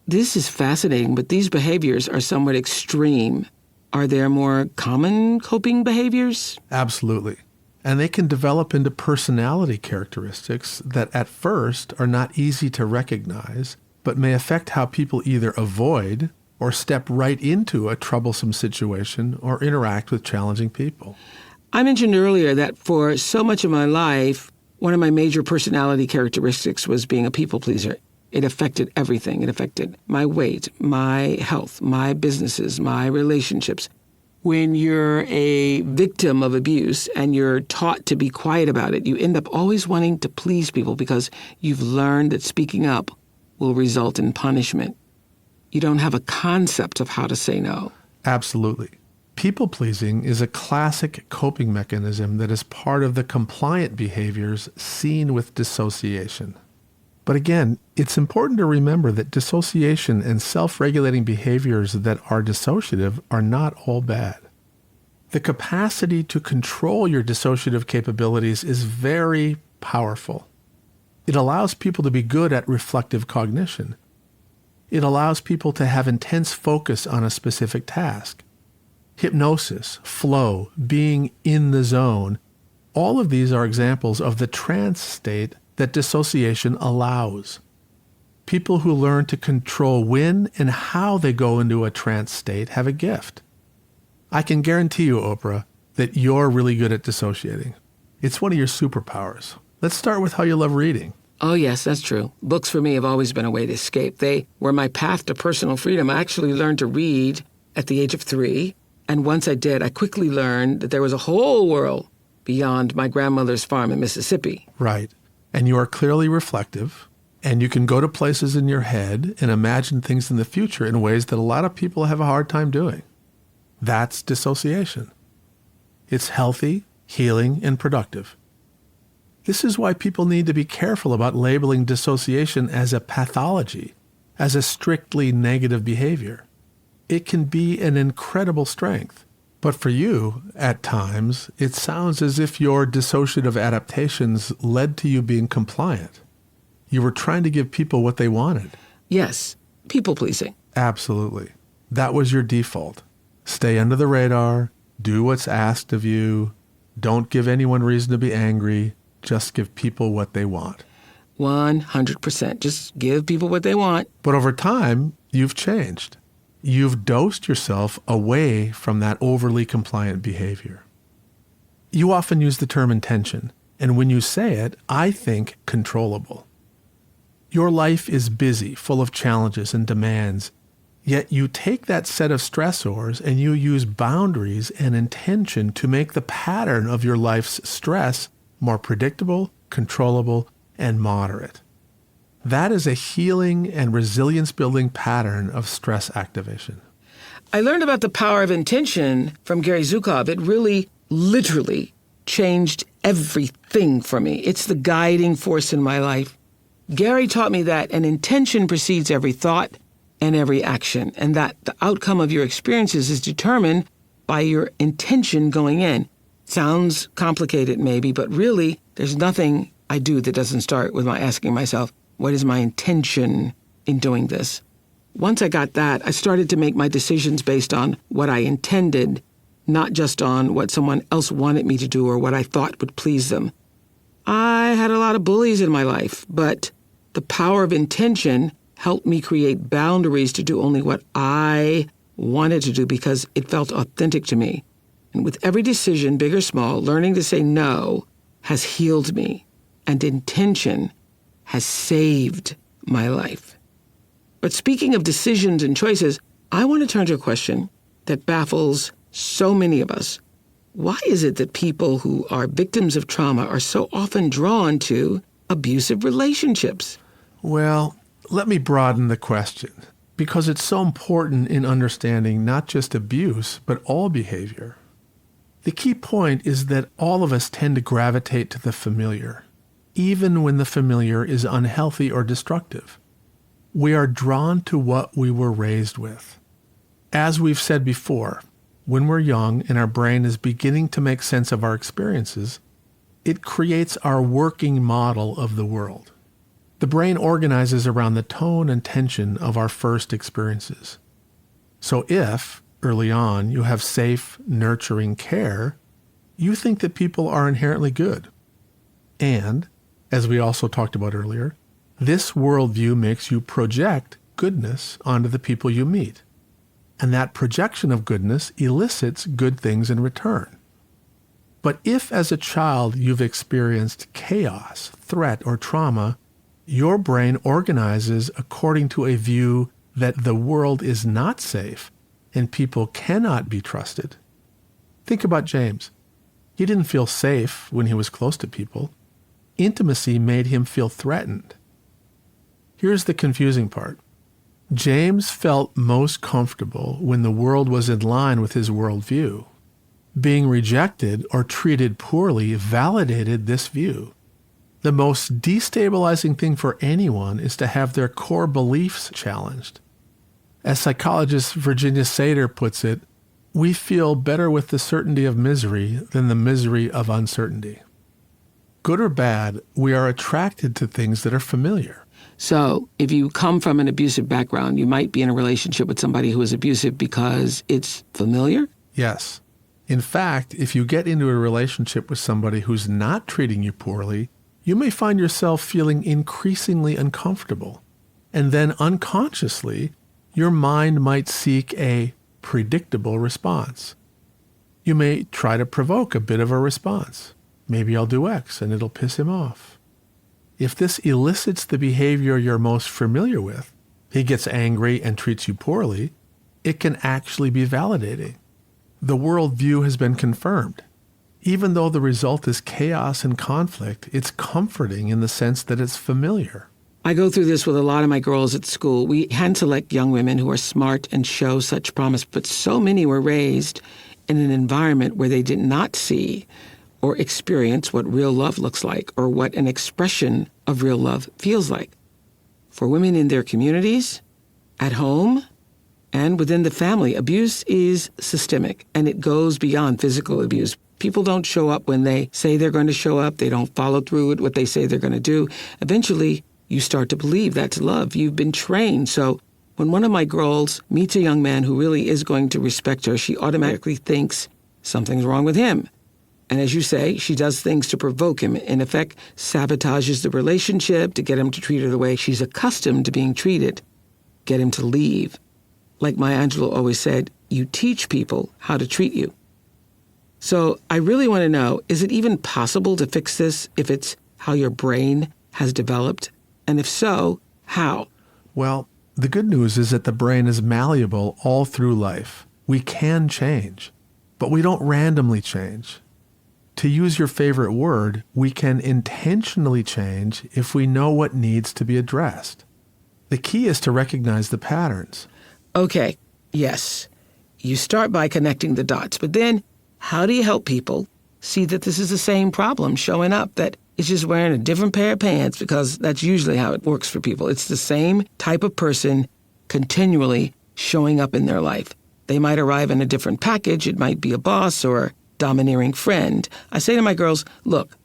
This is fascinating, but these behaviors are somewhat extreme. Are there more common coping behaviors? Absolutely. And they can develop into personality characteristics that at first are not easy to recognize, but may affect how people either avoid or step right into a troublesome situation or interact with challenging people. I mentioned earlier that for so much of my life, one of my major personality characteristics was being a people pleaser. It affected everything. It affected my weight, my health, my businesses, my relationships. When you're a victim of abuse and you're taught to be quiet about it, you end up always wanting to please people because you've learned that speaking up will result in punishment. You don't have a concept of how to say no. Absolutely. People-pleasing is a classic coping mechanism that is part of the compliant behaviors seen with dissociation. But again, it's important to remember that dissociation and self-regulating behaviors that are dissociative are not all bad. The capacity to control your dissociative capabilities is very powerful. It allows people to be good at reflective cognition. It allows people to have intense focus on a specific task. Hypnosis, flow, being in the zone, all of these are examples of the trance state that dissociation allows. People who learn to control when and how they go into a trance state have a gift. I can guarantee you, Oprah, that you're really good at dissociating. It's one of your superpowers. Let's start with how you love reading. Oh, yes, that's true. Books for me have always been a way to escape. They were my path to personal freedom. I actually learned to read at the age of 3. And once I did, I quickly learned that there was a whole world beyond my grandmother's farm in Mississippi. Right. And you are clearly reflective, and you can go to places in your head and imagine things in the future in ways that a lot of people have a hard time doing. That's dissociation. It's healthy, healing, and productive. This is why people need to be careful about labeling dissociation as a pathology, as a strictly negative behavior. It can be an incredible strength. But for you, at times, it sounds as if your dissociative adaptations led to you being compliant. You were trying to give people what they wanted. Yes, people-pleasing. Absolutely. That was your default. Stay under the radar, do what's asked of you, don't give anyone reason to be angry, just give people what they want. 100%. Just give people what they want. But over time, you've changed. You've dosed yourself away from that overly compliant behavior. You often use the term intention, and when you say it, I think controllable. Your life is busy, full of challenges and demands, yet you take that set of stressors and you use boundaries and intention to make the pattern of your life's stress more predictable, controllable, and moderate. That is a healing and resilience-building pattern of stress activation. I learned about the power of intention from Gary Zukov. It really, literally changed everything for me. It's the guiding force in my life. Gary taught me that an intention precedes every thought and every action, and that the outcome of your experiences is determined by your intention going in. Sounds complicated maybe, but really, there's nothing I do that doesn't start with my asking myself, what is my intention in doing this? Once I got that, I started to make my decisions based on what I intended, not just on what someone else wanted me to do or what I thought would please them. I had a lot of bullies in my life, but the power of intention helped me create boundaries to do only what I wanted to do because it felt authentic to me. And with every decision, big or small, learning to say no has healed me, and intention has saved my life. But speaking of decisions and choices, I want to turn to a question that baffles so many of us. Why is it that people who are victims of trauma are so often drawn to abusive relationships? Well, let me broaden the question, because it's so important in understanding not just abuse, but all behavior. The key point is that all of us tend to gravitate to the familiar, even when the familiar is unhealthy or destructive. We are drawn to what we were raised with. As we've said before, when we're young and our brain is beginning to make sense of our experiences, it creates our working model of the world. The brain organizes around the tone and tension of our first experiences. So if, early on, you have safe, nurturing care, you think that people are inherently good. And, as we also talked about earlier, this worldview makes you project goodness onto the people you meet. And that projection of goodness elicits good things in return. But if as a child you've experienced chaos, threat, or trauma, your brain organizes according to a view that the world is not safe and people cannot be trusted. Think about James. He didn't feel safe when he was close to people. Intimacy made him feel threatened. Here's the confusing part. James felt most comfortable when the world was in line with his worldview. Being rejected or treated poorly validated this view. The most destabilizing thing for anyone is to have their core beliefs challenged. As psychologist Virginia Sater puts it, we feel better with the certainty of misery than the misery of uncertainty. Good or bad, we are attracted to things that are familiar. So if you come from an abusive background, you might be in a relationship with somebody who is abusive because it's familiar? Yes. In fact, if you get into a relationship with somebody who's not treating you poorly, you may find yourself feeling increasingly uncomfortable. And then unconsciously, your mind might seek a predictable response. You may try to provoke a bit of a response. Maybe I'll do X and it'll piss him off. If this elicits the behavior you're most familiar with, he gets angry and treats you poorly, it can actually be validating. The worldview has been confirmed. Even though the result is chaos and conflict, it's comforting in the sense that it's familiar. I go through this with a lot of my girls at school. We hand select young women who are smart and show such promise, but so many were raised in an environment where they did not see or experience what real love looks like or what an expression of real love feels like. For women in their communities, at home, and within the family, abuse is systemic, and it goes beyond physical abuse. People don't show up when they say they're going to show up. They don't follow through with what they say they're going to do. Eventually, you start to believe that's love. You've been trained. So when one of my girls meets a young man who really is going to respect her, she automatically thinks something's wrong with him. And as you say, she does things to provoke him. In effect, sabotages the relationship to get him to treat her the way she's accustomed to being treated, get him to leave. Like Maya Angelou always said, you teach people how to treat you. So I really want to know, is it even possible to fix this if it's how your brain has developed? And if so, how? Well, the good news is that the brain is malleable all through life. We can change, but we don't randomly change. To use your favorite word, we can intentionally change if we know what needs to be addressed. The key is to recognize the patterns. Okay, yes. You start by connecting the dots, but then how do you help people see that this is the same problem showing up, that it's just wearing a different pair of pants, because that's usually how it works for people. It's the same type of person continually showing up in their life. They might arrive in a different package. It might be a boss or a domineering friend. I say to my girls, look,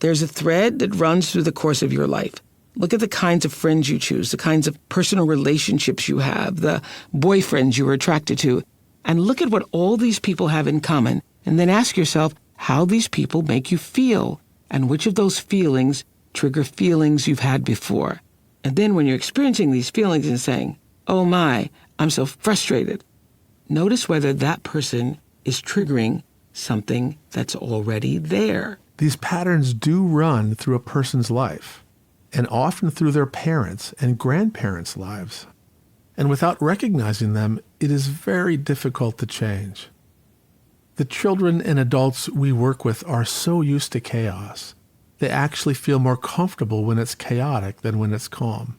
there's a thread that runs through the course of your life. Look at the kinds of friends you choose, the kinds of personal relationships you have, the boyfriends you are attracted to, and look at what all these people have in common, and then ask yourself how these people make you feel, and which of those feelings trigger feelings you've had before. And then when you're experiencing these feelings and saying, oh my, I'm so frustrated, notice whether that person is triggering something that's already there. These patterns do run through a person's life, and often through their parents' and grandparents' lives. And without recognizing them, it is very difficult to change. The children and adults we work with are so used to chaos, they actually feel more comfortable when it's chaotic than when it's calm.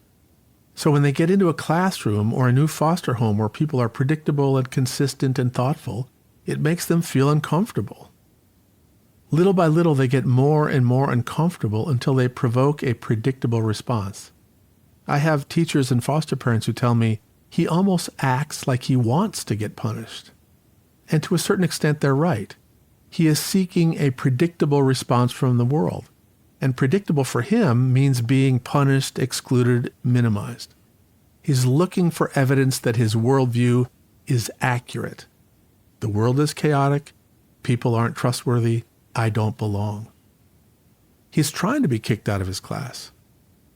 So when they get into a classroom or a new foster home where people are predictable and consistent and thoughtful, it makes them feel uncomfortable. Little by little, they get more and more uncomfortable until they provoke a predictable response. I have teachers and foster parents who tell me he almost acts like he wants to get punished. And to a certain extent, they're right. He is seeking a predictable response from the world. And predictable for him means being punished, excluded, minimized. He's looking for evidence that his worldview is accurate. The world is chaotic. People aren't trustworthy. I don't belong. He's trying to be kicked out of his class.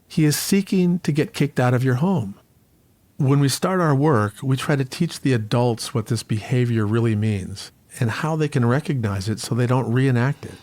He is seeking to get kicked out of your home. When we start our work, we try to teach the adults what this behavior really means and how they can recognize it so they don't reenact it.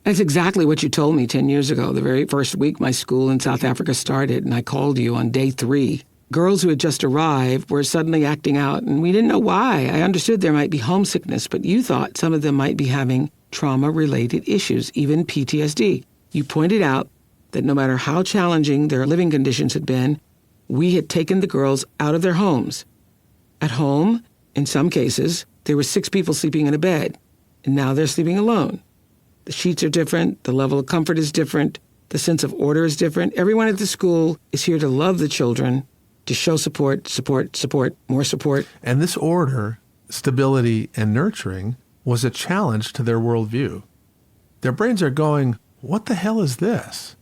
That's exactly what you told me 10 years ago, the very first week my school in South Africa started, and I called you on day 3. Girls who had just arrived were suddenly acting out, and we didn't know why. I understood there might be homesickness, but you thought some of them might be having trauma-related issues, even PTSD. You pointed out that no matter how challenging their living conditions had been, we had taken the girls out of their homes. At home, in some cases, there were 6 people sleeping in a bed, and now they're sleeping alone. The sheets are different, the level of comfort is different, the sense of order is different. Everyone at the school is here to love the children, to show support, more support. And this order, stability, and nurturing was a challenge to their worldview. Their brains are going, what the hell is this?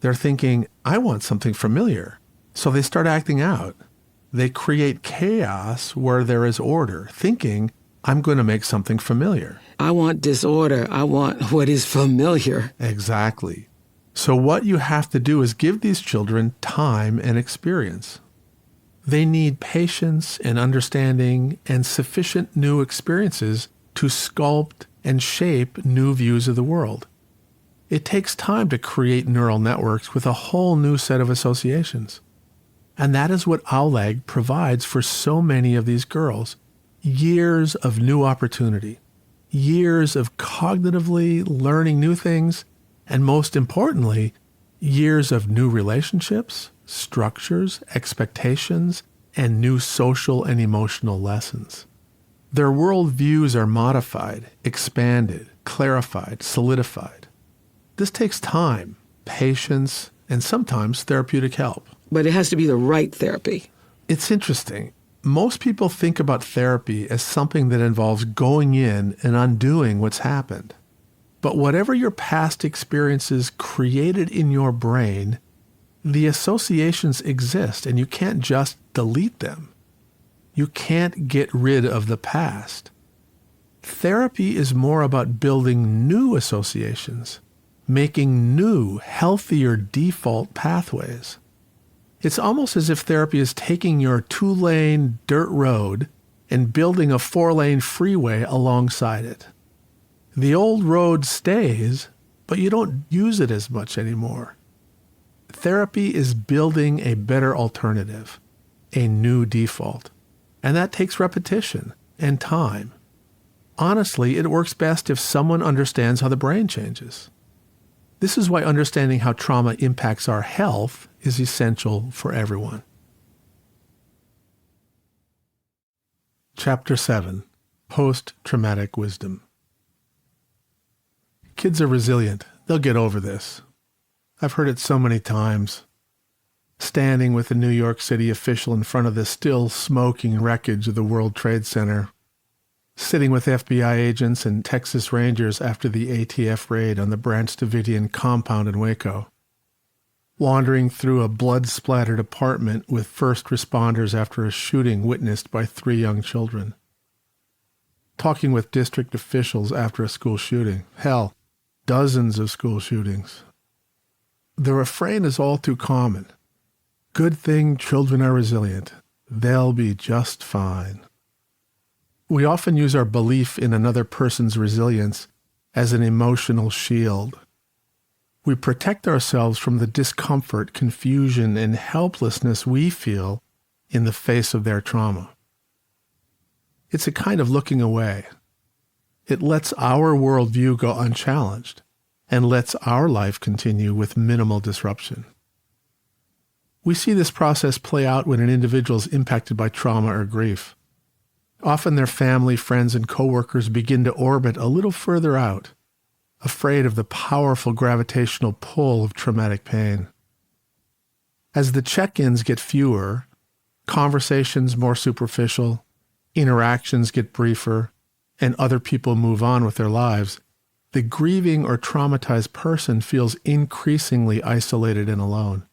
They're thinking, I want something familiar. So they start acting out. They create chaos where there is order, thinking, I'm going to make something familiar. I want disorder. I want what is familiar. Exactly. So what you have to do is give these children time and experience. They need patience and understanding and sufficient new experiences to sculpt and shape new views of the world. It takes time to create neural networks with a whole new set of associations. And that is what OWLAG provides for so many of these girls. Years of new opportunity, years of cognitively learning new things, and most importantly, years of new relationships, structures, expectations, and new social and emotional lessons. Their worldviews are modified, expanded, clarified, solidified. This takes time, patience, and sometimes therapeutic help. But it has to be the right therapy. It's interesting. Most people think about therapy as something that involves going in and undoing what's happened. But whatever your past experiences created in your brain, the associations exist and you can't just delete them. You can't get rid of the past. Therapy is more about building new associations, making new, healthier default pathways. It's almost as if therapy is taking your 2-lane dirt road and building a 4-lane freeway alongside it. The old road stays, but you don't use it as much anymore. Therapy is building a better alternative, a new default. And that takes repetition and time. Honestly, it works best if someone understands how the brain changes. This is why understanding how trauma impacts our health is essential for everyone. Chapter 7. Post-Traumatic Wisdom. Kids are resilient. They'll get over this. I've heard it so many times. Standing with a New York City official in front of the still smoking wreckage of the World Trade Center. Sitting with FBI agents and Texas Rangers after the ATF raid on the Branch Davidian compound in Waco. Wandering through a blood-splattered apartment with first responders after a shooting witnessed by 3 young children. Talking with district officials after a school shooting. Hell, dozens of school shootings. The refrain is all too common. Good thing children are resilient. They'll be just fine. We often use our belief in another person's resilience as an emotional shield. We protect ourselves from the discomfort, confusion, and helplessness we feel in the face of their trauma. It's a kind of looking away. It lets our worldview go unchallenged and lets our life continue with minimal disruption. We see this process play out when an individual is impacted by trauma or grief. Often their family, friends, and coworkers begin to orbit a little further out, afraid of the powerful gravitational pull of traumatic pain. As the check-ins get fewer, conversations more superficial, interactions get briefer, and other people move on with their lives, the grieving or traumatized person feels increasingly isolated and alone.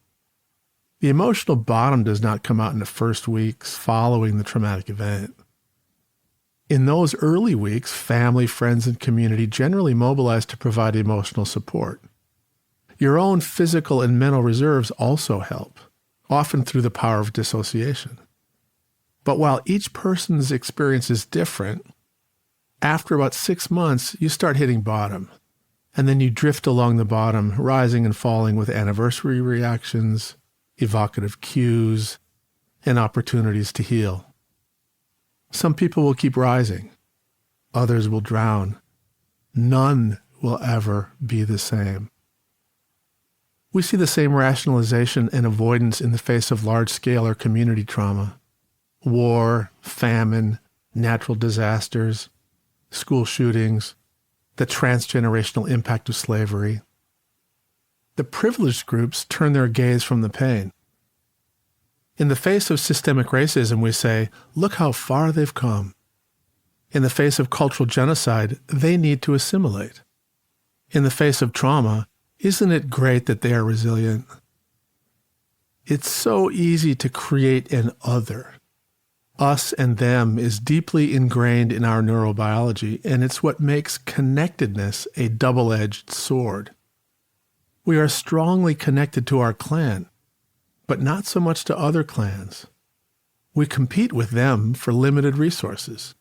The emotional bottom does not come out in the first weeks following the traumatic event. In those early weeks, family, friends, and community generally mobilize to provide emotional support. Your own physical and mental reserves also help, often through the power of dissociation. But while each person's experience is different, after about 6 months, you start hitting bottom, And then you drift along the bottom, rising and falling with anniversary reactions, evocative cues, and opportunities to heal. Some people will keep rising. Others will drown. None will ever be the same. We see the same rationalization and avoidance in the face of large-scale or community trauma. War, famine, natural disasters, school shootings, the transgenerational impact of slavery. The privileged groups turn their gaze from the pain. In the face of systemic racism, we say, look how far they've come. In the face of cultural genocide, they need to assimilate. In the face of trauma, isn't it great that they are resilient? It's so easy to create an other. Us and them is deeply ingrained in our neurobiology, and it's what makes connectedness a double-edged sword. We are strongly connected to our clan, but not so much to other clans. We compete with them for limited resources.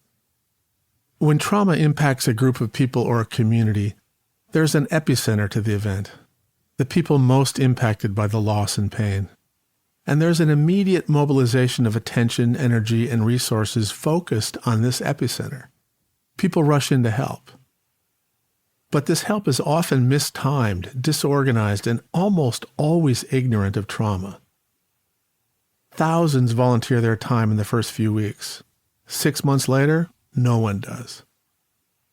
When trauma impacts a group of people or a community, there's an epicenter to the event, the people most impacted by the loss and pain. And there's an immediate mobilization of attention, energy, and resources focused on this epicenter. People rush in to help. But this help is often mistimed, disorganized, and almost always ignorant of trauma. Thousands volunteer their time in the first few weeks. 6 months later, no one does.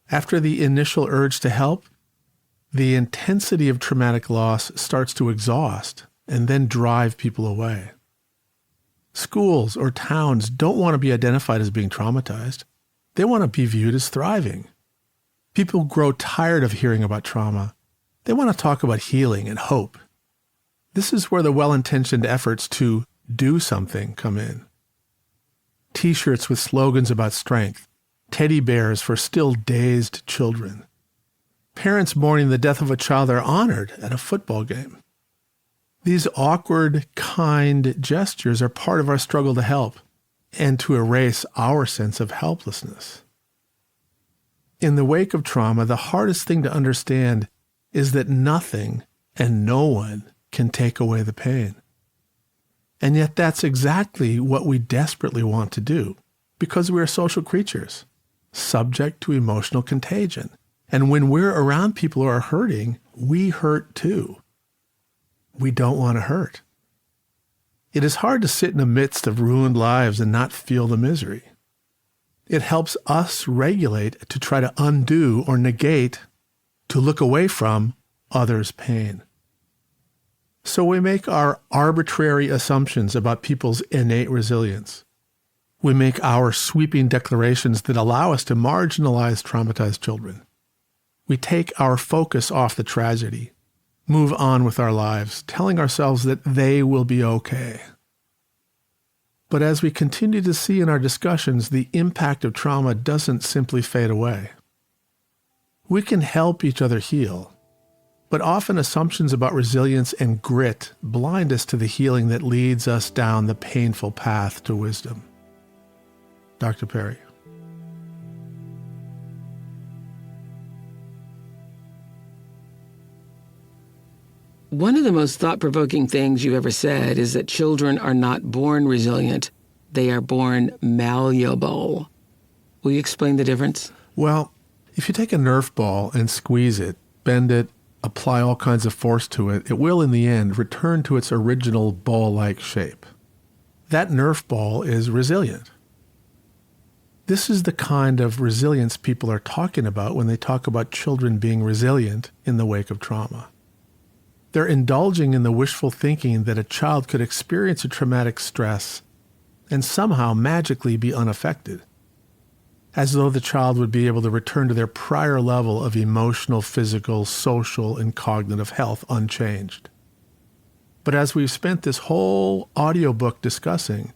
After the initial urge to help, the intensity of traumatic loss starts to exhaust and then drive people away. Schools or towns don't want to be identified as being traumatized. They want to be viewed as thriving. People grow tired of hearing about trauma. They want to talk about healing and hope. This is where the well-intentioned efforts to do something come in. T-shirts with slogans about strength, teddy bears for still dazed children. Parents mourning the death of a child are honored at a football game. These awkward, kind gestures are part of our struggle to help and to erase our sense of helplessness. In the wake of trauma, the hardest thing to understand is that nothing and no one can take away the pain. And yet that's exactly what we desperately want to do, because we are social creatures, subject to emotional contagion. And when we're around people who are hurting, we hurt too. We don't want to hurt. It is hard to sit in the midst of ruined lives and not feel the misery. It helps us regulate to try to undo or negate, to look away from others' pain. So we make our arbitrary assumptions about people's innate resilience. We make our sweeping declarations that allow us to marginalize traumatized children. We take our focus off the tragedy, move on with our lives, telling ourselves that they will be okay. But as we continue to see in our discussions, the impact of trauma doesn't simply fade away. We can help each other heal, but often assumptions about resilience and grit blind us to the healing that leads us down the painful path to wisdom. Dr. Perry. One of the most thought-provoking things you've ever said is that children are not born resilient. They are born malleable. Will you explain the difference? Well, if you take a Nerf ball and squeeze it, bend it, apply all kinds of force to it, it will in the end return to its original ball-like shape. That Nerf ball is resilient. This is the kind of resilience people are talking about when they talk about children being resilient in the wake of trauma. They're indulging in the wishful thinking that a child could experience a traumatic stress and somehow magically be unaffected, as though the child would be able to return to their prior level of emotional, physical, social, and cognitive health unchanged. But as we've spent this whole audiobook discussing,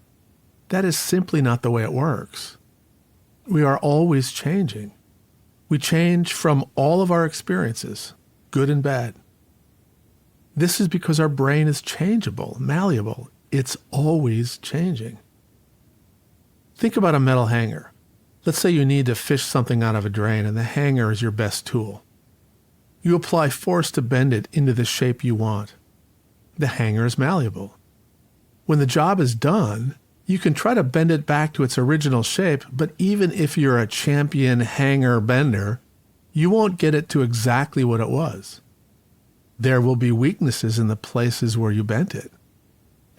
that is simply not the way it works. We are always changing. We change from all of our experiences, good and bad. This is because our brain is changeable, malleable. It's always changing. Think about a metal hanger. Let's say you need to fish something out of a drain and the hanger is your best tool. You apply force to bend it into the shape you want. The hanger is malleable. When the job is done, you can try to bend it back to its original shape, but even if you're a champion hanger bender, you won't get it to exactly what it was. There will be weaknesses in the places where you bent it.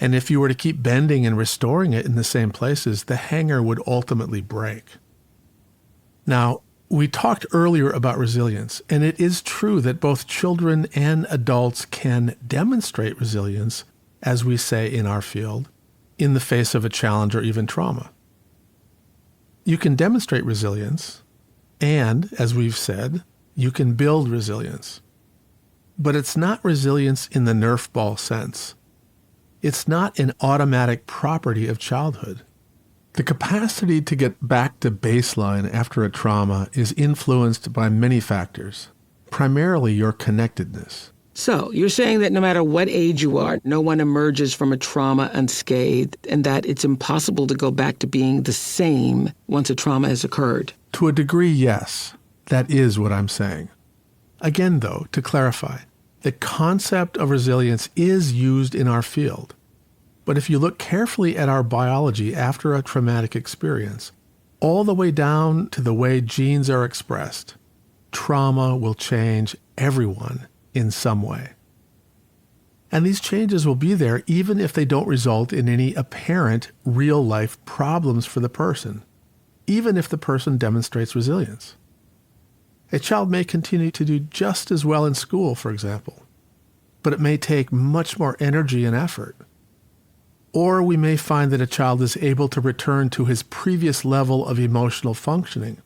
And if you were to keep bending and restoring it in the same places, the hanger would ultimately break. Now, we talked earlier about resilience, and it is true that both children and adults can demonstrate resilience, as we say in our field, in the face of a challenge or even trauma. You can demonstrate resilience, and, as we've said, you can build resilience. But it's not resilience in the Nerf ball sense. It's not an automatic property of childhood. The capacity to get back to baseline after a trauma is influenced by many factors, primarily your connectedness. So, you're saying that no matter what age you are, no one emerges from a trauma unscathed, and that it's impossible to go back to being the same once a trauma has occurred? To a degree, yes. That is what I'm saying. Again, though, to clarify, the concept of resilience is used in our field. But if you look carefully at our biology after a traumatic experience, all the way down to the way genes are expressed, trauma will change everyone in some way. And these changes will be there even if they don't result in any apparent real-life problems for the person, even if the person demonstrates resilience. A child may continue to do just as well in school, for example, but it may take much more energy and effort. Or we may find that a child is able to return to his previous level of emotional functioning,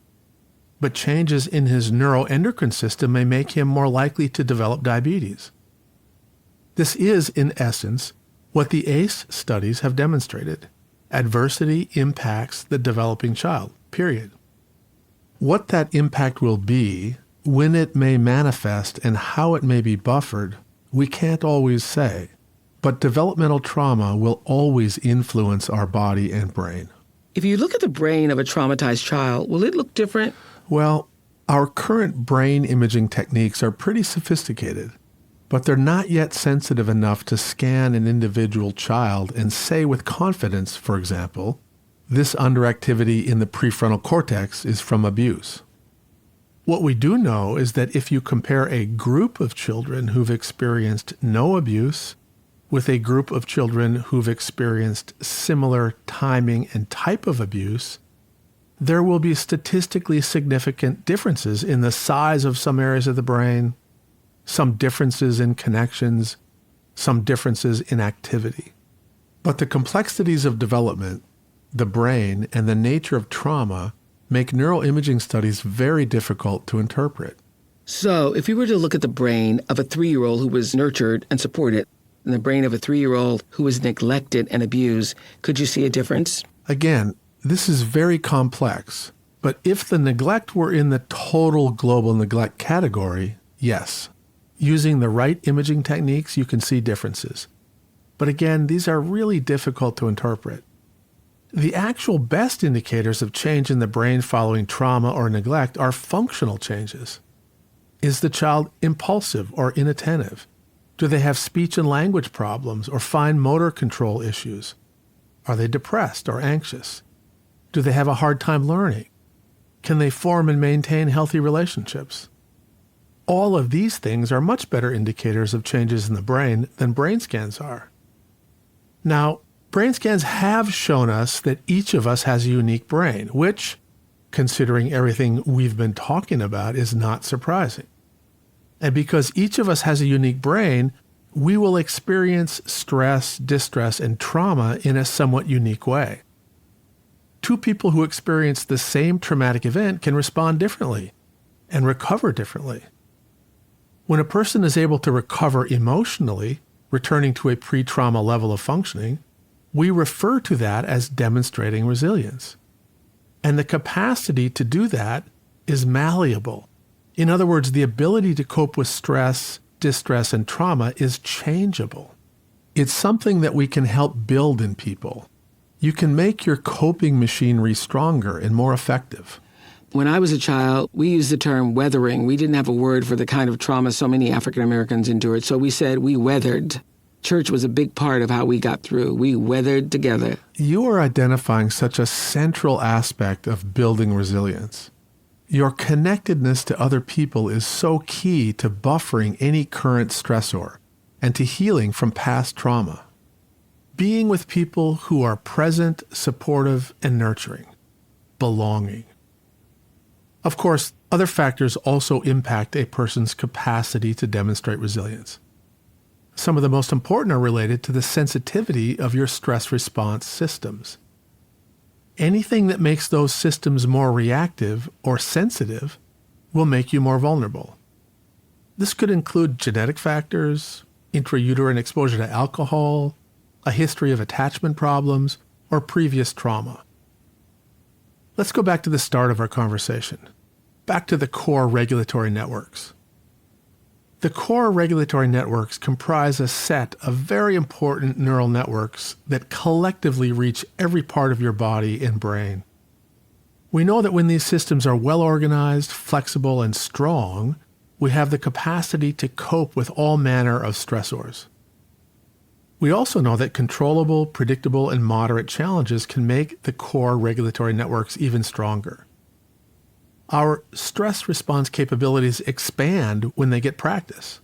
but changes in his neuroendocrine system may make him more likely to develop diabetes. This is, in essence, what the ACE studies have demonstrated. Adversity impacts the developing child, period. What that impact will be, when it may manifest, and how it may be buffered, we can't always say. But developmental trauma will always influence our body and brain. If you look at the brain of a traumatized child, will it look different? Well, our current brain imaging techniques are pretty sophisticated, but they're not yet sensitive enough to scan an individual child and say with confidence, for example, this underactivity in the prefrontal cortex is from abuse. What we do know is that if you compare a group of children who've experienced no abuse with a group of children who've experienced similar timing and type of abuse, there will be statistically significant differences in the size of some areas of the brain, some differences in connections, some differences in activity. But the complexities of development, the brain, and the nature of trauma make neuroimaging studies very difficult to interpret. So, if you were to look at the brain of a 3-year-old who was nurtured and supported, and the brain of a 3-year-old who was neglected and abused, could you see a difference? Again, this is very complex, but if the neglect were in the total global neglect category, yes. Using the right imaging techniques, you can see differences. But again, these are really difficult to interpret. The actual best indicators of change in the brain following trauma or neglect are functional changes. Is the child impulsive or inattentive? Do they have speech and language problems or fine motor control issues? Are they depressed or anxious? Do they have a hard time learning? Can they form and maintain healthy relationships? All of these things are much better indicators of changes in the brain than brain scans are. Now, brain scans have shown us that each of us has a unique brain, which, considering everything we've been talking about, is not surprising. And because each of us has a unique brain, we will experience stress, distress, and trauma in a somewhat unique way. Two people who experience the same traumatic event can respond differently and recover differently. When a person is able to recover emotionally, returning to a pre-trauma level of functioning, we refer to that as demonstrating resilience. And the capacity to do that is malleable. In other words, the ability to cope with stress, distress, and trauma is changeable. It's something that we can help build in people. You can make your coping machinery stronger and more effective. When I was a child, we used the term weathering. We didn't have a word for the kind of trauma so many African Americans endured, so we said we weathered. Church was a big part of how we got through. We weathered together. You are identifying such a central aspect of building resilience. Your connectedness to other people is so key to buffering any current stressor and to healing from past trauma. Being with people who are present, supportive, and nurturing. Belonging. Of course, other factors also impact a person's capacity to demonstrate resilience. Some of the most important are related to the sensitivity of your stress response systems. Anything that makes those systems more reactive or sensitive will make you more vulnerable. This could include genetic factors, intrauterine exposure to alcohol, a history of attachment problems, or previous trauma. Let's go back to the start of our conversation, back to the core regulatory networks. The core regulatory networks comprise a set of very important neural networks that collectively reach every part of your body and brain. We know that when these systems are well organized, flexible, and strong, we have the capacity to cope with all manner of stressors. We also know that controllable, predictable, and moderate challenges can make the core regulatory networks even stronger. Our stress response capabilities expand when they get practice.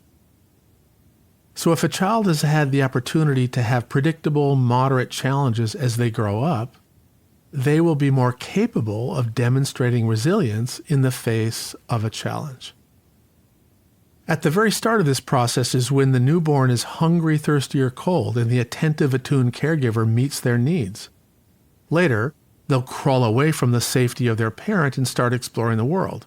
So if a child has had the opportunity to have predictable, moderate challenges as they grow up, they will be more capable of demonstrating resilience in the face of a challenge. At the very start of this process is when the newborn is hungry, thirsty, or cold, and the attentive, attuned caregiver meets their needs. Later, they'll crawl away from the safety of their parent and start exploring the world.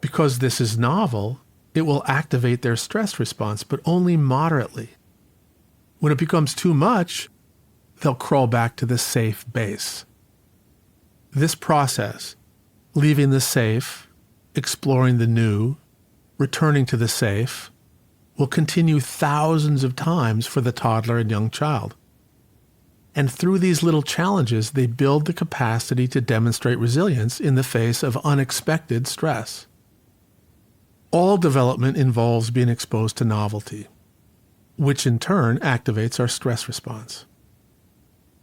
Because this is novel, it will activate their stress response, but only moderately. When it becomes too much, they'll crawl back to the safe base. This process, leaving the safe, exploring the new, returning to the safe, will continue thousands of times for the toddler and young child. And through these little challenges, they build the capacity to demonstrate resilience in the face of unexpected stress. All development involves being exposed to novelty, which in turn activates our stress response.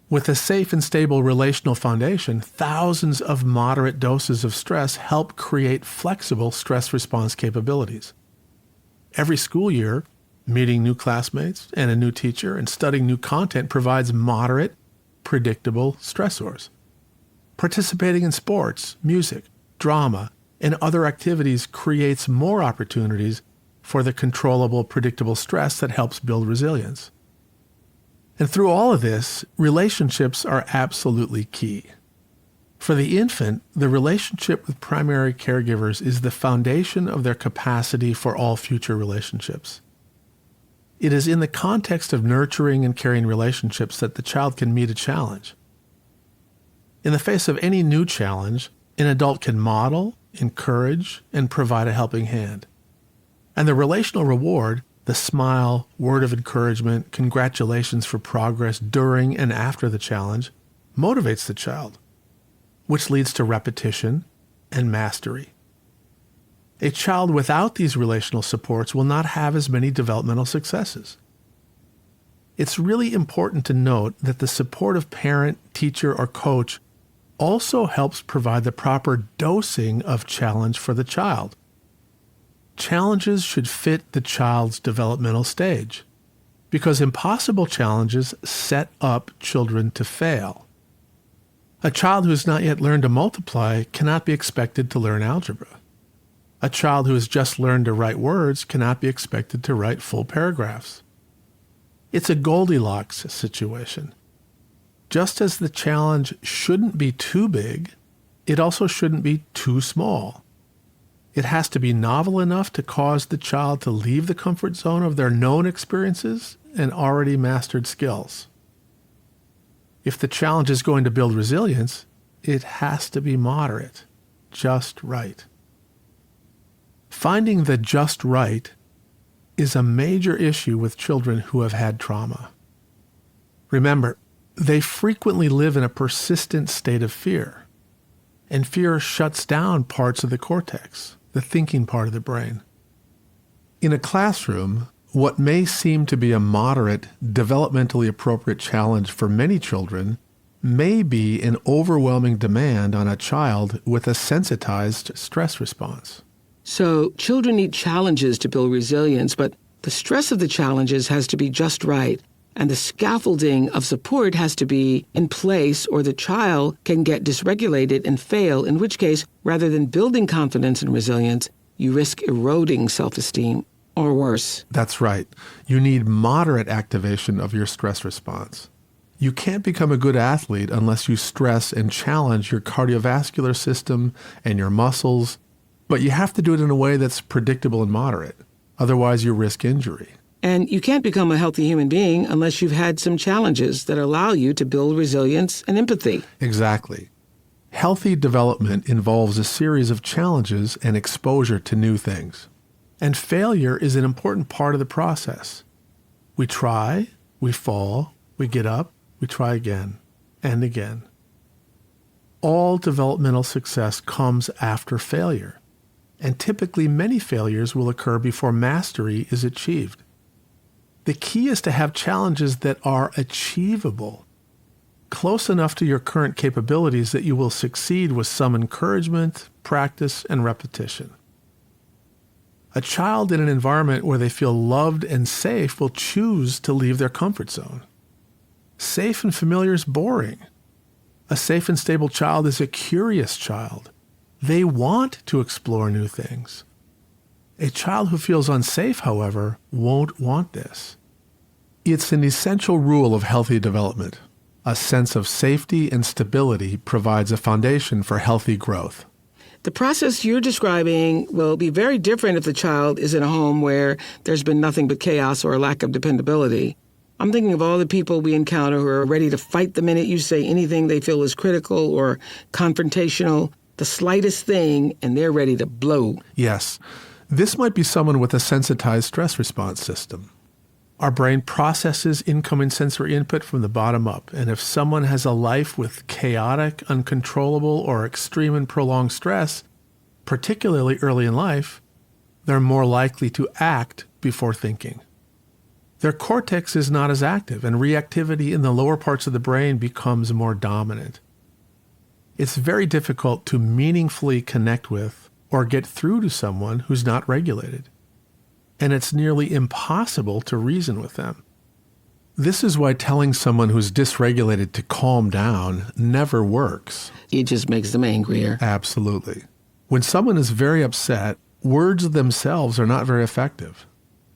With a safe and stable relational foundation, thousands of moderate doses of stress help create flexible stress response capabilities. Every school year, meeting new classmates and a new teacher and studying new content provides moderate, predictable stressors. Participating in sports, music, drama, and other activities creates more opportunities for the controllable, predictable stress that helps build resilience. And through all of this, relationships are absolutely key. For the infant, the relationship with primary caregivers is the foundation of their capacity for all future relationships. It is in the context of nurturing and caring relationships that the child can meet a challenge. In the face of any new challenge, an adult can model, encourage, and provide a helping hand. And the relational reward, the smile, word of encouragement, congratulations for progress during and after the challenge, motivates the child, which leads to repetition and mastery. A child without these relational supports will not have as many developmental successes. It's really important to note that the supportive parent, teacher, or coach also helps provide the proper dosing of challenge for the child. Challenges should fit the child's developmental stage, because impossible challenges set up children to fail. A child who has not yet learned to multiply cannot be expected to learn algebra. A child who has just learned to write words cannot be expected to write full paragraphs. It's a Goldilocks situation. Just as the challenge shouldn't be too big, it also shouldn't be too small. It has to be novel enough to cause the child to leave the comfort zone of their known experiences and already mastered skills. If the challenge is going to build resilience, it has to be moderate, just right. Finding the just right is a major issue with children who have had trauma. Remember, they frequently live in a persistent state of fear. And fear shuts down parts of the cortex, the thinking part of the brain. In a classroom, what may seem to be a moderate, developmentally appropriate challenge for many children may be an overwhelming demand on a child with a sensitized stress response. So children need challenges to build resilience, but the stress of the challenges has to be just right, and the scaffolding of support has to be in place, or the child can get dysregulated and fail, in which case, rather than building confidence and resilience, you risk eroding self-esteem, or worse. That's right. You need moderate activation of your stress response. You can't become a good athlete unless you stress and challenge your cardiovascular system and your muscles, but you have to do it in a way that's predictable and moderate. Otherwise, you risk injury. And you can't become a healthy human being unless you've had some challenges that allow you to build resilience and empathy. Exactly. Healthy development involves a series of challenges and exposure to new things. And failure is an important part of the process. We try, we fall, we get up, we try again and again. All developmental success comes after failure. And typically many failures will occur before mastery is achieved. The key is to have challenges that are achievable, close enough to your current capabilities that you will succeed with some encouragement, practice, and repetition. A child in an environment where they feel loved and safe will choose to leave their comfort zone. Safe and familiar is boring. A safe and stable child is a curious child. They want to explore new things. A child who feels unsafe, however, won't want this. It's an essential rule of healthy development. A sense of safety and stability provides a foundation for healthy growth. The process you're describing will be very different if the child is in a home where there's been nothing but chaos or a lack of dependability. I'm thinking of all the people we encounter who are ready to fight the minute you say anything they feel is critical or confrontational, the slightest thing, and they're ready to blow. Yes, this might be someone with a sensitized stress response system. Our brain processes incoming sensory input from the bottom up, and if someone has a life with chaotic, uncontrollable, or extreme and prolonged stress, particularly early in life, they're more likely to act before thinking. Their cortex is not as active, and reactivity in the lower parts of the brain becomes more dominant. It's very difficult to meaningfully connect with or get through to someone who's not regulated. And it's nearly impossible to reason with them. This is why telling someone who's dysregulated to calm down never works. It just makes them angrier. Absolutely. When someone is very upset, words themselves are not very effective.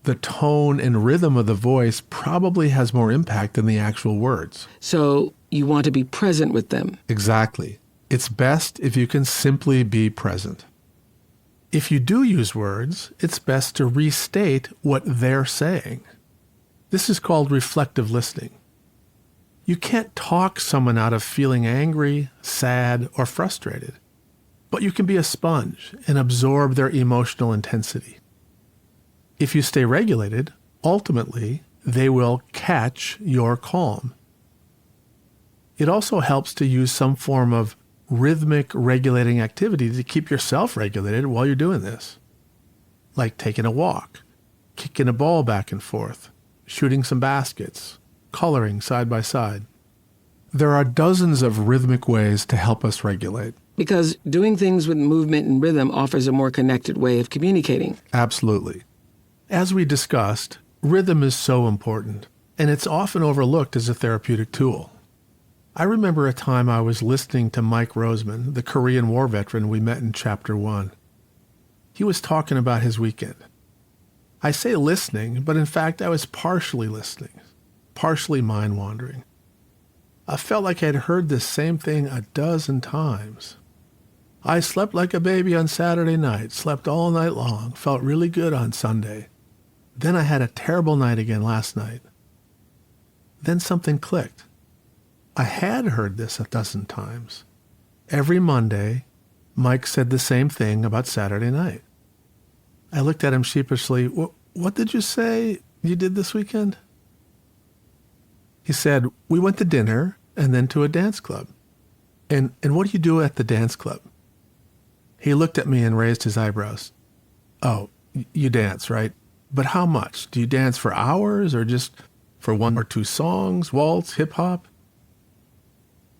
The tone and rhythm of the voice probably has more impact than the actual words. So you want to be present with them. Exactly. It's best if you can simply be present. If you do use words, it's best to restate what they're saying. This is called reflective listening. You can't talk someone out of feeling angry, sad, or frustrated, but you can be a sponge and absorb their emotional intensity. If you stay regulated, ultimately, they will catch your calm. It also helps to use some form of rhythmic regulating activity to keep yourself regulated while you're doing this. Like taking a walk, kicking a ball back and forth, shooting some baskets, coloring side by side. There are dozens of rhythmic ways to help us regulate. Because doing things with movement and rhythm offers a more connected way of communicating. Absolutely. As we discussed, rhythm is so important, and it's often overlooked as a therapeutic tool. I remember a time I was listening to Mike Roseman, the Korean War veteran we met in Chapter 1. He was talking about his weekend. I say listening, but in fact I was partially listening, partially mind-wandering. I felt like I'd heard the same thing a dozen times. I slept like a baby on Saturday night, slept all night long, felt really good on Sunday. Then I had a terrible night again last night. Then something clicked. I had heard this a dozen times. Every Monday, Mike said the same thing about Saturday night. I looked at him sheepishly. What did you say you did this weekend? He said, we went to dinner and then to a dance club. And what do you do at the dance club? He looked at me and raised his eyebrows. Oh, you dance, right? But how much? Do you dance for hours or just for one or two songs, waltz, hip-hop?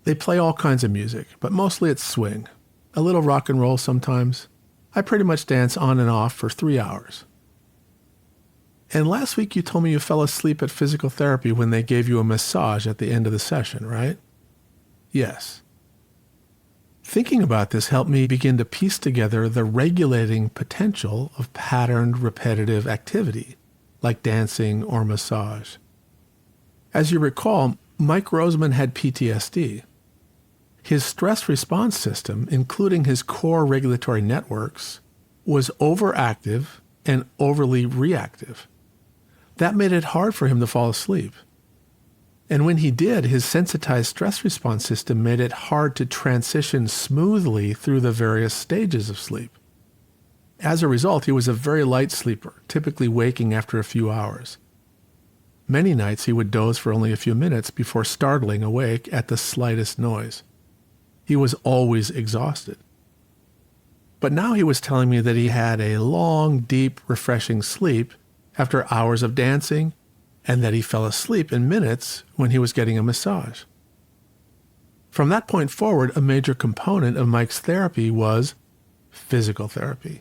They play all kinds of music, but mostly it's swing. A little rock and roll sometimes. I pretty much dance on and off for 3 hours. And last week you told me you fell asleep at physical therapy when they gave you a massage at the end of the session, right? Yes. Thinking about this helped me begin to piece together the regulating potential of patterned repetitive activity, like dancing or massage. As you recall, Mike Roseman had PTSD. His stress response system, including his core regulatory networks, was overactive and overly reactive. That made it hard for him to fall asleep. And when he did, his sensitized stress response system made it hard to transition smoothly through the various stages of sleep. As a result, he was a very light sleeper, typically waking after a few hours. Many nights he would doze for only a few minutes before startling awake at the slightest noise. He was always exhausted. But now he was telling me that he had a long, deep, refreshing sleep after hours of dancing, and that he fell asleep in minutes when he was getting a massage. From that point forward, a major component of Mike's therapy was physical therapy.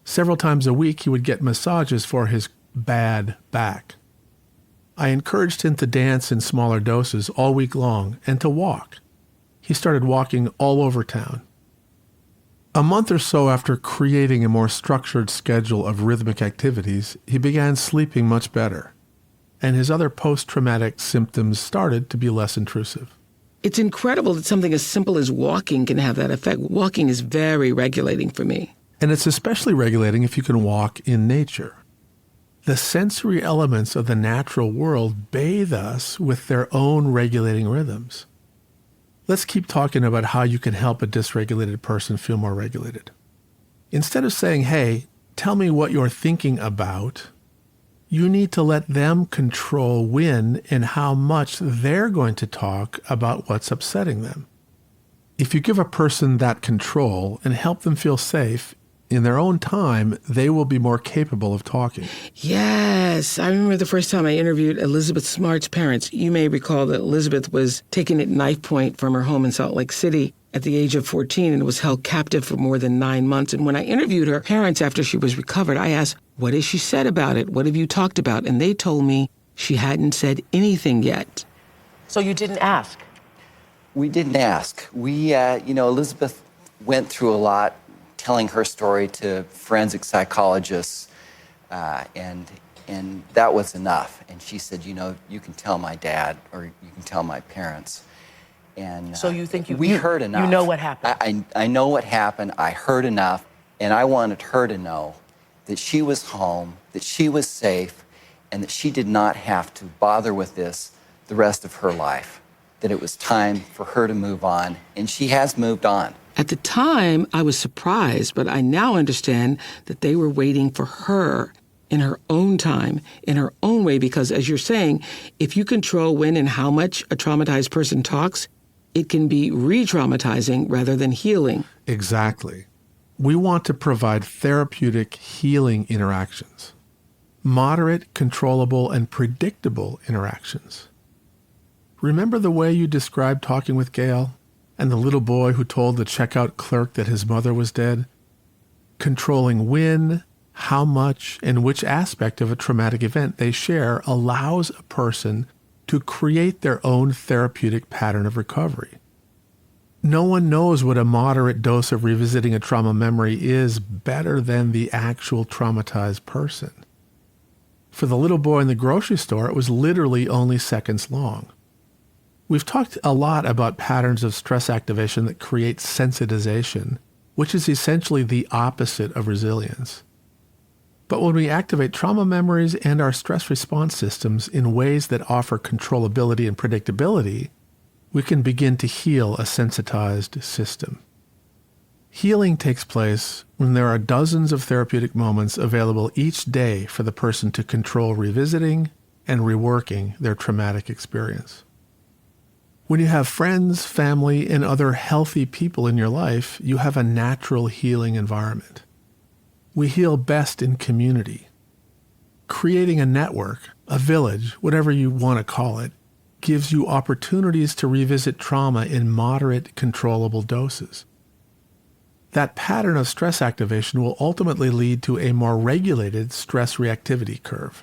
Several times a week, he would get massages for his bad back. I encouraged him to dance in smaller doses all week long and to walk. He started walking all over town. A month or so after creating a more structured schedule of rhythmic activities, he began sleeping much better, and his other post-traumatic symptoms started to be less intrusive. It's incredible that something as simple as walking can have that effect. Walking is very regulating for me. And it's especially regulating if you can walk in nature. The sensory elements of the natural world bathe us with their own regulating rhythms. Let's keep talking about how you can help a dysregulated person feel more regulated. Instead of saying, hey, tell me what you're thinking about, you need to let them control when and how much they're going to talk about what's upsetting them. If you give a person that control and help them feel safe, in their own time, they will be more capable of talking. Yes. I remember the first time I interviewed Elizabeth Smart's parents. You may recall that Elizabeth was taken at knife point from her home in Salt Lake City at the age of 14 and was held captive for more than 9 months. And when I interviewed her parents after she was recovered, I asked, what has she said about it? What have you talked about? And they told me she hadn't said anything yet. So you didn't ask? We didn't ask. Elizabeth went through a lot, telling her story to forensic psychologists, and that was enough. And she said, you can tell my dad or you can tell my parents. And so you think we heard enough. You know what happened. I know what happened. I heard enough, and I wanted her to know that she was home, that she was safe, and that she did not have to bother with this the rest of her life. That it was time for her to move on, and she has moved on. At the time, I was surprised, but I now understand that they were waiting for her in her own time, in her own way, because as you're saying, if you control when and how much a traumatized person talks, it can be re-traumatizing rather than healing. Exactly. We want to provide therapeutic healing interactions, moderate, controllable, and predictable interactions. Remember the way you described talking with Gail? And the little boy who told the checkout clerk that his mother was dead? Controlling when, how much, and which aspect of a traumatic event they share allows a person to create their own therapeutic pattern of recovery. No one knows what a moderate dose of revisiting a trauma memory is better than the actual traumatized person. For the little boy in the grocery store, it was literally only seconds long. We've talked a lot about patterns of stress activation that create sensitization, which is essentially the opposite of resilience. But when we activate trauma memories and our stress response systems in ways that offer controllability and predictability, we can begin to heal a sensitized system. Healing takes place when there are dozens of therapeutic moments available each day for the person to control revisiting and reworking their traumatic experience. When you have friends, family, and other healthy people in your life, you have a natural healing environment. We heal best in community. Creating a network, a village, whatever you want to call it, gives you opportunities to revisit trauma in moderate, controllable doses. That pattern of stress activation will ultimately lead to a more regulated stress reactivity curve.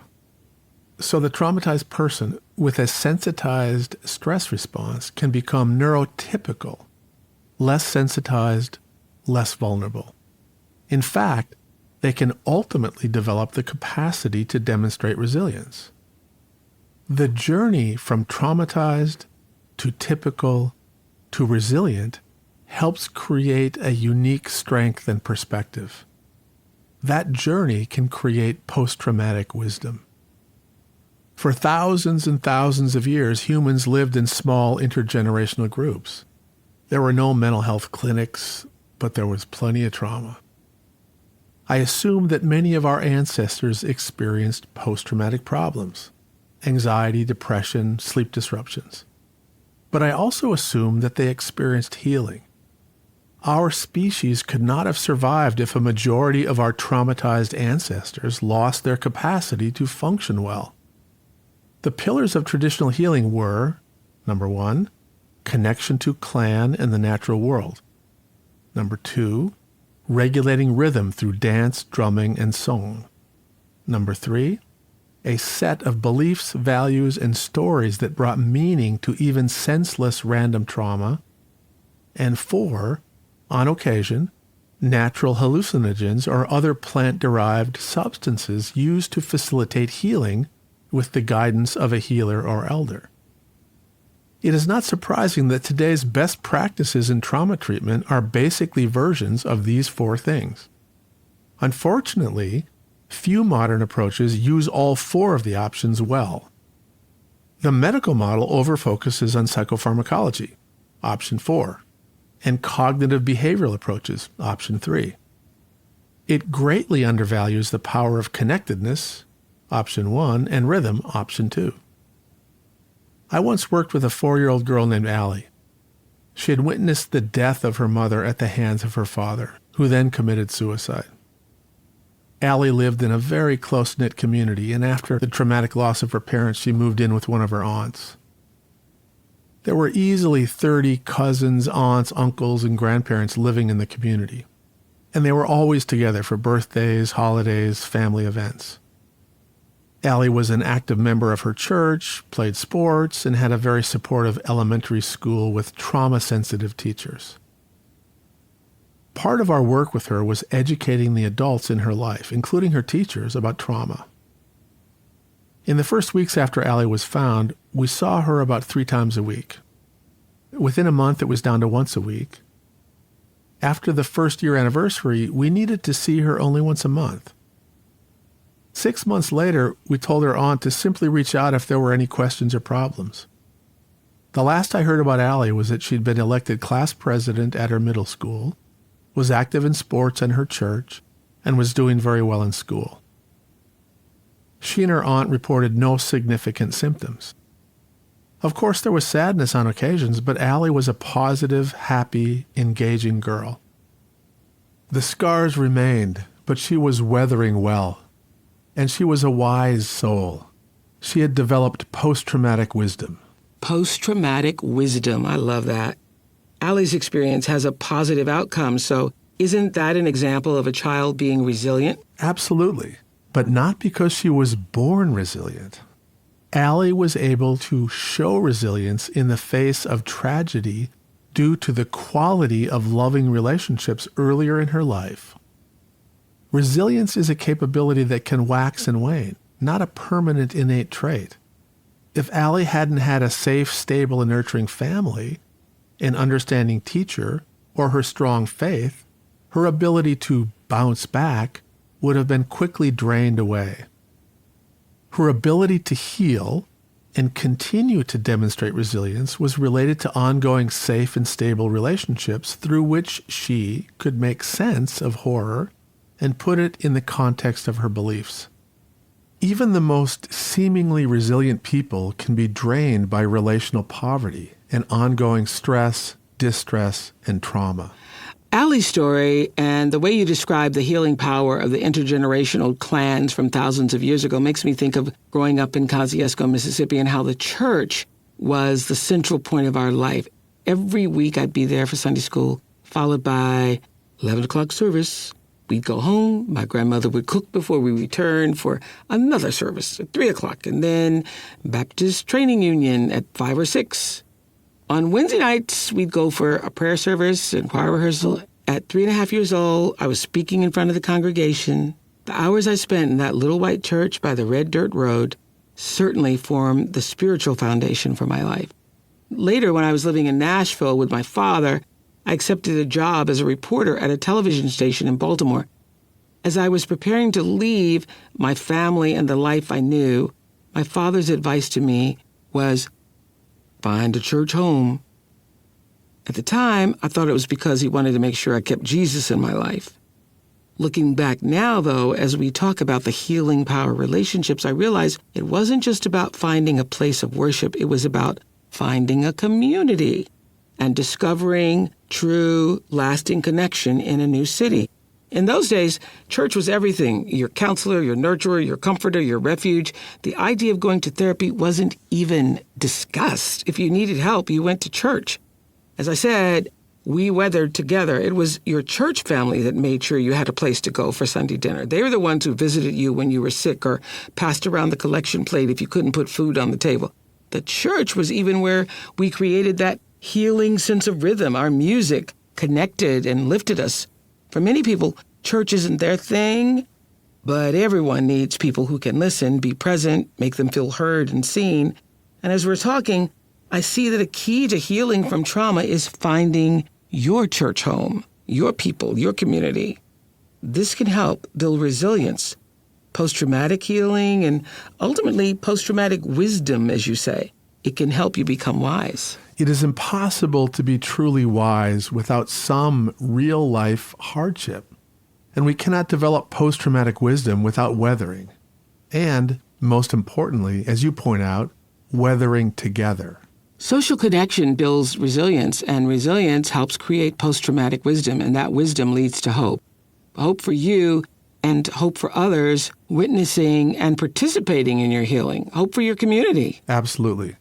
So the traumatized person with a sensitized stress response can become neurotypical, less sensitized, less vulnerable. In fact, they can ultimately develop the capacity to demonstrate resilience. The journey from traumatized to typical to resilient helps create a unique strength and perspective. That journey can create post-traumatic wisdom. For thousands and thousands of years, humans lived in small intergenerational groups. There were no mental health clinics, but there was plenty of trauma. I assume that many of our ancestors experienced post-traumatic problems, anxiety, depression, sleep disruptions. But I also assume that they experienced healing. Our species could not have survived if a majority of our traumatized ancestors lost their capacity to function well. The pillars of traditional healing were, number 1, connection to clan and the natural world. Number 2, regulating rhythm through dance, drumming, and song. Number 3, a set of beliefs, values, and stories that brought meaning to even senseless random trauma. And 4, on occasion, natural hallucinogens or other plant-derived substances used to facilitate healing with the guidance of a healer or elder. It is not surprising that today's best practices in trauma treatment are basically versions of these 4 things. Unfortunately, few modern approaches use all 4 of the options well. The medical model overfocuses on psychopharmacology, option 4, and cognitive behavioral approaches, option 3. It greatly undervalues the power of connectedness, option 1, and rhythm, option 2. I once worked with a 4-year-old girl named Allie. She had witnessed the death of her mother at the hands of her father, who then committed suicide. Allie lived in a very close-knit community, and after the traumatic loss of her parents, she moved in with one of her aunts. There were easily 30 cousins, aunts, uncles, and grandparents living in the community, and they were always together for birthdays, holidays, family events. Allie was an active member of her church, played sports, and had a very supportive elementary school with trauma-sensitive teachers. Part of our work with her was educating the adults in her life, including her teachers, about trauma. In the first weeks after Allie was found, we saw her about 3 times a week. Within a month, it was down to once a week. After the first-year anniversary, we needed to see her only once a month. 6 months later, we told her aunt to simply reach out if there were any questions or problems. The last I heard about Allie was that she'd been elected class president at her middle school, was active in sports and her church, and was doing very well in school. She and her aunt reported no significant symptoms. Of course, there was sadness on occasions, but Allie was a positive, happy, engaging girl. The scars remained, but she was weathering well. And she was a wise soul. She had developed post-traumatic wisdom. Post-traumatic wisdom. I love that. Allie's experience has a positive outcome, so isn't that an example of a child being resilient? Absolutely, but not because she was born resilient. Allie was able to show resilience in the face of tragedy due to the quality of loving relationships earlier in her life. Resilience is a capability that can wax and wane, not a permanent innate trait. If Allie hadn't had a safe, stable, and nurturing family, an understanding teacher, or her strong faith, her ability to bounce back would have been quickly drained away. Her ability to heal and continue to demonstrate resilience was related to ongoing safe and stable relationships through which she could make sense of horror and put it in the context of her beliefs. Even the most seemingly resilient people can be drained by relational poverty and ongoing stress, distress, and trauma. Allie's story and the way you describe the healing power of the intergenerational clans from thousands of years ago makes me think of growing up in Kosciuszko, Mississippi, and how the church was the central point of our life. Every week I'd be there for Sunday school, followed by 11 o'clock service. We'd go home. My grandmother would cook before we returned for another service at 3 o'clock, and then Baptist Training Union at 5 or 6. On Wednesday nights, we'd go for a prayer service and choir rehearsal. At 3.5 years old, I was speaking in front of the congregation. The hours I spent in that little white church by the red dirt road certainly formed the spiritual foundation for my life. Later, when I was living in Nashville with my father, I accepted a job as a reporter at a television station in Baltimore. As I was preparing to leave my family and the life I knew, my father's advice to me was, find a church home. At the time, I thought it was because he wanted to make sure I kept Jesus in my life. Looking back now, though, as we talk about the healing power of relationships, I realize it wasn't just about finding a place of worship. It was about finding a community and discovering true, lasting connection in a new city. In those days, church was everything. Your counselor, your nurturer, your comforter, your refuge. The idea of going to therapy wasn't even discussed. If you needed help, you went to church. As I said, we weathered together. It was your church family that made sure you had a place to go for Sunday dinner. They were the ones who visited you when you were sick or passed around the collection plate if you couldn't put food on the table. The church was even where we created that healing sense of rhythm. Our music connected and lifted us. For many people, church isn't their thing, but everyone needs people who can listen, be present, make them feel heard and seen. And as we're talking, I see that a key to healing from trauma is finding your church home, your people, your community. This can help build resilience, post-traumatic healing, and ultimately post-traumatic wisdom, as you say. It can help you become wise. It is impossible to be truly wise without some real-life hardship. And we cannot develop post-traumatic wisdom without weathering. And, most importantly, as you point out, weathering together. Social connection builds resilience, and resilience helps create post-traumatic wisdom, and that wisdom leads to hope. Hope for you and hope for others witnessing and participating in your healing. Hope for your community. Absolutely.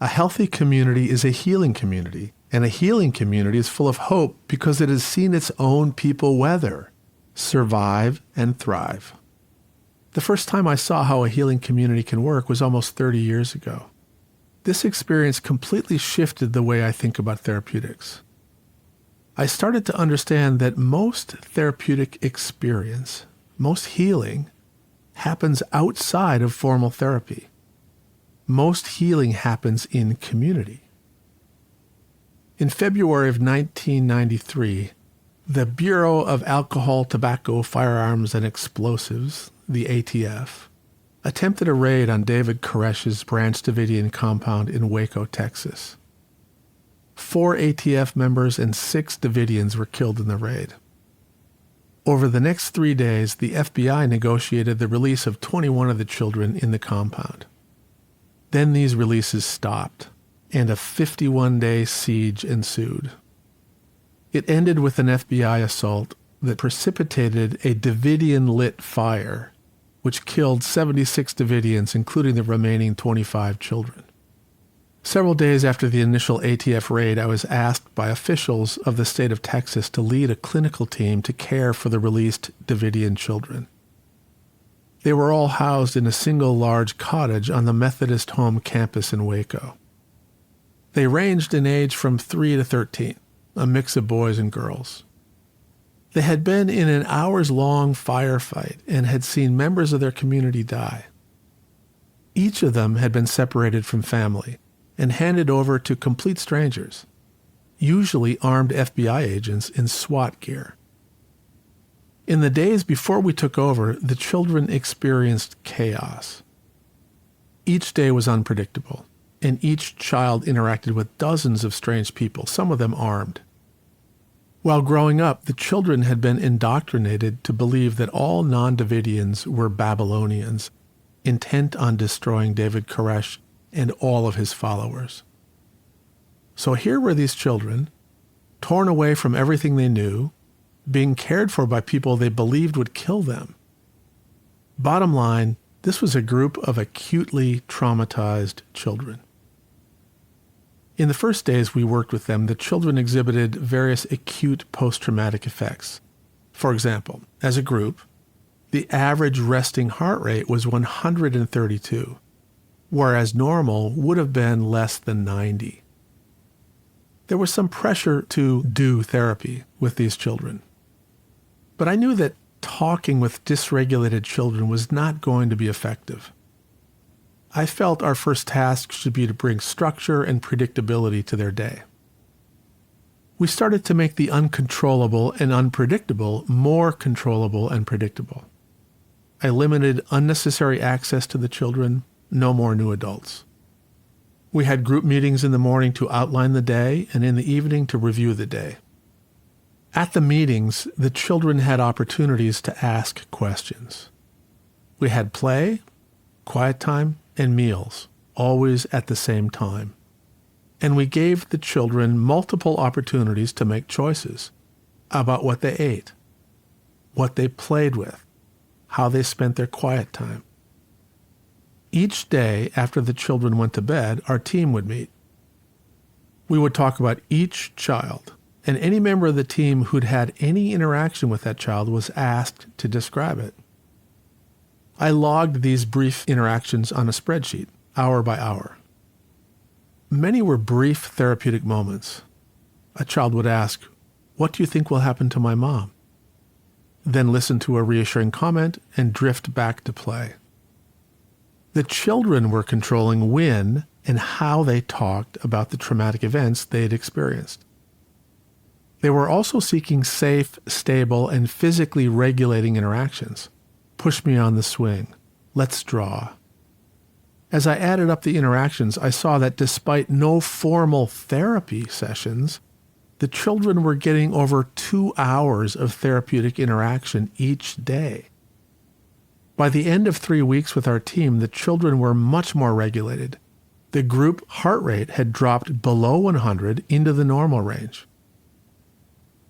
A healthy community is a healing community, and a healing community is full of hope because it has seen its own people weather, survive, and thrive. The first time I saw how a healing community can work was almost 30 years ago. This experience completely shifted the way I think about therapeutics. I started to understand that most therapeutic experience, most healing, happens outside of formal therapy. Most healing happens in community. In February of 1993, the Bureau of Alcohol, Tobacco, Firearms, and Explosives, the ATF, attempted a raid on David Koresh's Branch Davidian compound in Waco, Texas. 4 ATF members and 6 Davidians were killed in the raid. Over the next 3 days, the FBI negotiated the release of 21 of the children in the compound. Then these releases stopped, and a 51-day siege ensued. It ended with an FBI assault that precipitated a Davidian-lit fire, which killed 76 Davidians, including the remaining 25 children. Several days after the initial ATF raid, I was asked by officials of the state of Texas to lead a clinical team to care for the released Davidian children. They were all housed in a single large cottage on the Methodist Home campus in Waco. They ranged in age from 3 to 13, a mix of boys and girls. They had been in an hours-long firefight and had seen members of their community die. Each of them had been separated from family and handed over to complete strangers, usually armed FBI agents in SWAT gear. In the days before we took over, the children experienced chaos. Each day was unpredictable, and each child interacted with dozens of strange people, some of them armed. While growing up, the children had been indoctrinated to believe that all non-Davidians were Babylonians, intent on destroying David Koresh and all of his followers. So here were these children, torn away from everything they knew, being cared for by people they believed would kill them. Bottom line, this was a group of acutely traumatized children. In the first days we worked with them, the children exhibited various acute post-traumatic effects. For example, as a group, the average resting heart rate was 132, whereas normal would have been less than 90. There was some pressure to do therapy with these children. But I knew that talking with dysregulated children was not going to be effective. I felt our first task should be to bring structure and predictability to their day. We started to make the uncontrollable and unpredictable more controllable and predictable. I limited unnecessary access to the children, no more new adults. We had group meetings in the morning to outline the day and in the evening to review the day. At the meetings, the children had opportunities to ask questions. We had play, quiet time, and meals, always at the same time. And we gave the children multiple opportunities to make choices about what they ate, what they played with, how they spent their quiet time. Each day after the children went to bed, our team would meet. We would talk about each child, and any member of the team who'd had any interaction with that child was asked to describe it. I logged these brief interactions on a spreadsheet, hour by hour. Many were brief therapeutic moments. A child would ask, "What do you think will happen to my mom?" Then listen to a reassuring comment and drift back to play. The children were controlling when and how they talked about the traumatic events they had experienced. They were also seeking safe, stable, and physically regulating interactions. Push me on the swing. Let's draw. As I added up the interactions, I saw that despite no formal therapy sessions, the children were getting over 2 hours of therapeutic interaction each day. By the end of 3 weeks with our team, the children were much more regulated. The group heart rate had dropped below 100 into the normal range.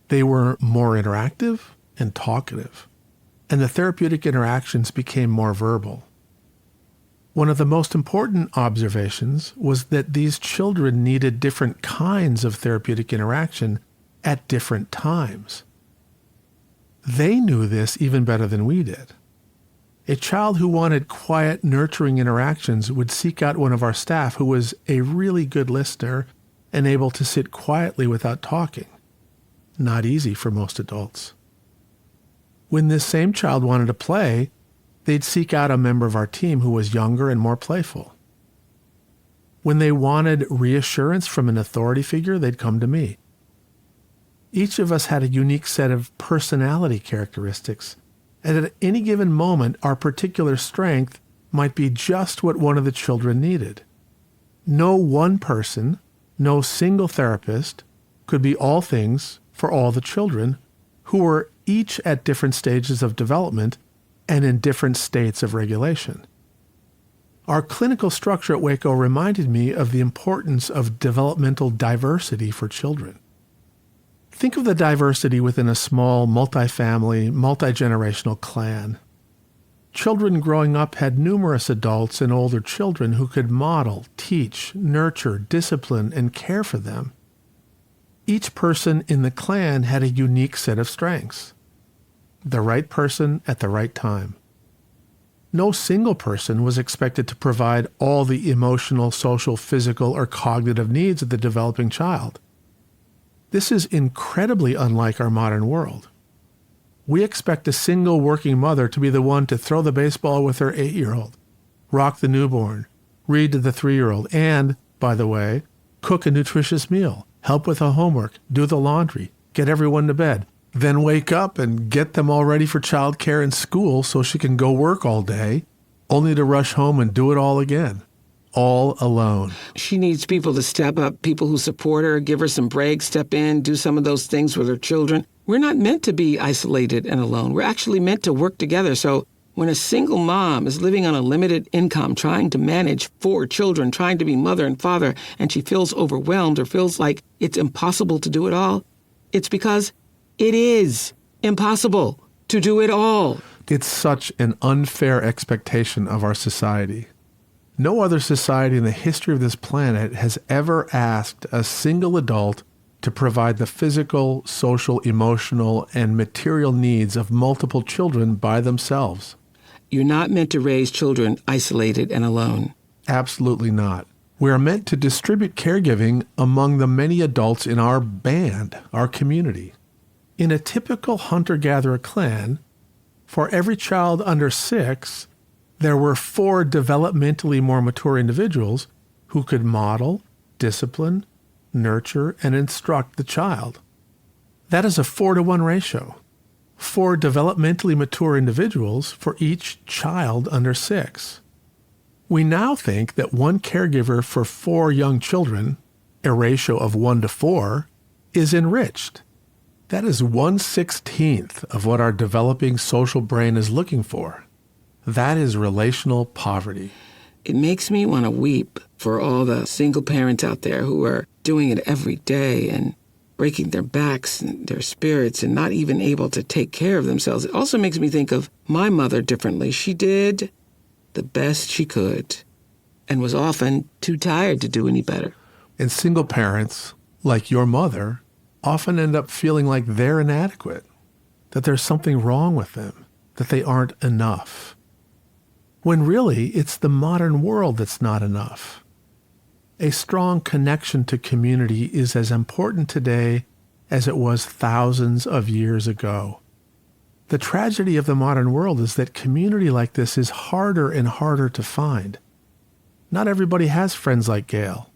They were more interactive and talkative, and the therapeutic interactions became more verbal. One of the most important observations was that these children needed different kinds of therapeutic interaction at different times. They knew this even better than we did. A child who wanted quiet, nurturing interactions would seek out one of our staff who was a really good listener and able to sit quietly without talking. Not easy for most adults. When this same child wanted to play, they'd seek out a member of our team who was younger and more playful. When they wanted reassurance from an authority figure, they'd come to me. Each of us had a unique set of personality characteristics, and at any given moment, our particular strength might be just what one of the children needed. No one person, no single therapist, could be all things for all the children, who were each at different stages of development and in different states of regulation. Our clinical structure at Waco reminded me of the importance of developmental diversity for children. Think of the diversity within a small, multi-family, multi-generational clan. Children growing up had numerous adults and older children who could model, teach, nurture, discipline, and care for them. Each person in the clan had a unique set of strengths. The right person at the right time. No single person was expected to provide all the emotional, social, physical, or cognitive needs of the developing child. This is incredibly unlike our modern world. We expect a single working mother to be the one to throw the baseball with her 8-year-old, rock the newborn, read to the 3-year-old, and, by the way, cook a nutritious meal, help with the homework, do the laundry, get everyone to bed, then wake up and get them all ready for childcare and school so she can go work all day, only to rush home and do it all again, all alone. She needs people to step up, people who support her, give her some breaks, step in, do some of those things with her children. We're not meant to be isolated and alone. We're actually meant to work together. So When a single mom is living on a limited income, trying to manage 4 children, trying to be mother and father, and she feels overwhelmed or feels like it's impossible to do it all, it's because it is impossible to do it all. It's such an unfair expectation of our society. No other society in the history of this planet has ever asked a single adult to provide the physical, social, emotional, and material needs of multiple children by themselves. You're not meant to raise children isolated and alone. Absolutely not. We are meant to distribute caregiving among the many adults in our band, our community. In a typical hunter-gatherer clan, for every child under 6, there were 4 developmentally more mature individuals who could model, discipline, nurture, and instruct the child. That is a 4-to-1 ratio. 4 developmentally mature individuals for each child under 6. We now think that one caregiver for 4 young children, a ratio of 1 to 4, is enriched. That is 1/16 of what our developing social brain is looking for. That is relational poverty. It makes me want to weep for all the single parents out there who are doing it every day and breaking their backs and their spirits and not even able to take care of themselves. It also makes me think of my mother differently. She did the best she could and was often too tired to do any better. And single parents, like your mother, often end up feeling like they're inadequate, that there's something wrong with them, that they aren't enough. When really, it's the modern world that's not enough. A strong connection to community is as important today as it was thousands of years ago. The tragedy of the modern world is that community like this is harder and harder to find. Not everybody has friends like Gail.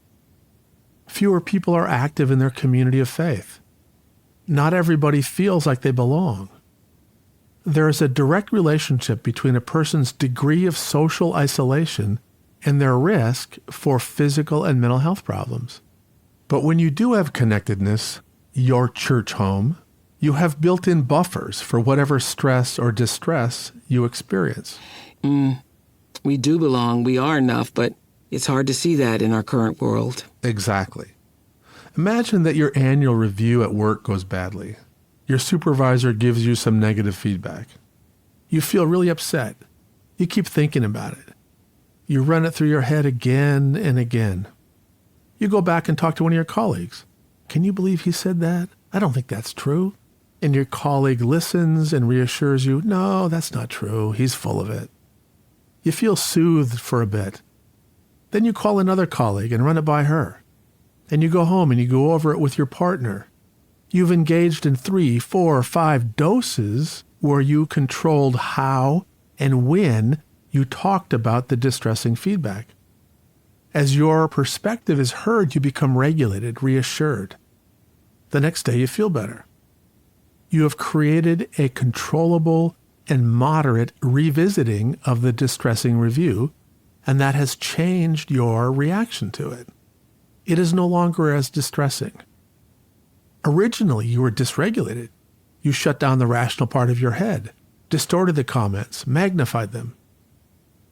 Fewer people are active in their community of faith. Not everybody feels like they belong. There is a direct relationship between a person's degree of social isolation and their risk for physical and mental health problems. But when you do have connectedness, your church home, you have built-in buffers for whatever stress or distress you experience. We do belong, we are enough, but it's hard to see that in our current world. Exactly. Imagine that your annual review at work goes badly. Your supervisor gives you some negative feedback. You feel really upset. You keep thinking about it. You run it through your head again and again. You go back and talk to one of your colleagues. Can you believe he said that? I don't think that's true. And your colleague listens and reassures you, no, that's not true. He's full of it. You feel soothed for a bit. Then you call another colleague and run it by her. And you go home and you go over it with your partner. You've engaged in 3, 4, 5 doses where you controlled how and when you talked about the distressing feedback. As your perspective is heard, you become regulated, reassured. The next day you feel better. You have created a controllable and moderate revisiting of the distressing review, and that has changed your reaction to it. It is no longer as distressing. Originally, you were dysregulated. You shut down the rational part of your head, distorted the comments, magnified them.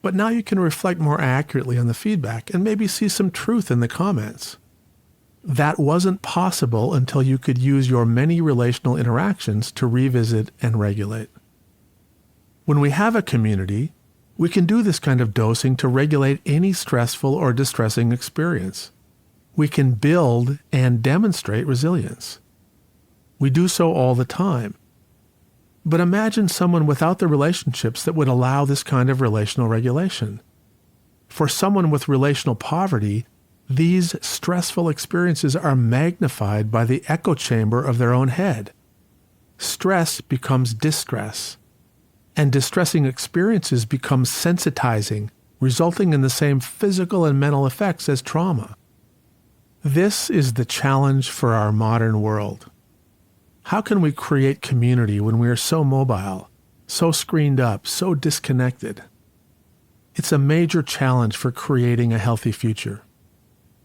But now you can reflect more accurately on the feedback and maybe see some truth in the comments. That wasn't possible until you could use your many relational interactions to revisit and regulate. When we have a community, we can do this kind of dosing to regulate any stressful or distressing experience. We can build and demonstrate resilience. We do so all the time. But imagine someone without the relationships that would allow this kind of relational regulation. For someone with relational poverty, these stressful experiences are magnified by the echo chamber of their own head. Stress becomes distress, and distressing experiences become sensitizing, resulting in the same physical and mental effects as trauma. This is the challenge for our modern world. How can we create community when we are so mobile, so screened up, so disconnected? It's a major challenge for creating a healthy future.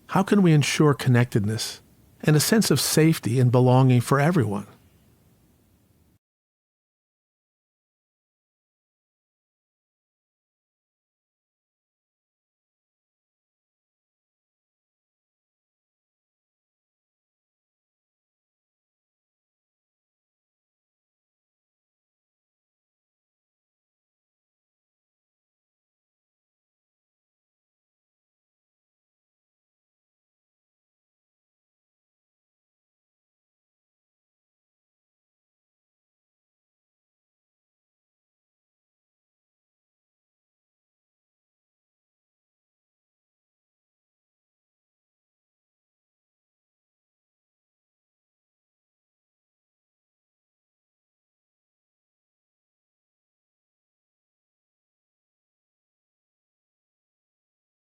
How can we ensure connectedness and a sense of safety and belonging for everyone?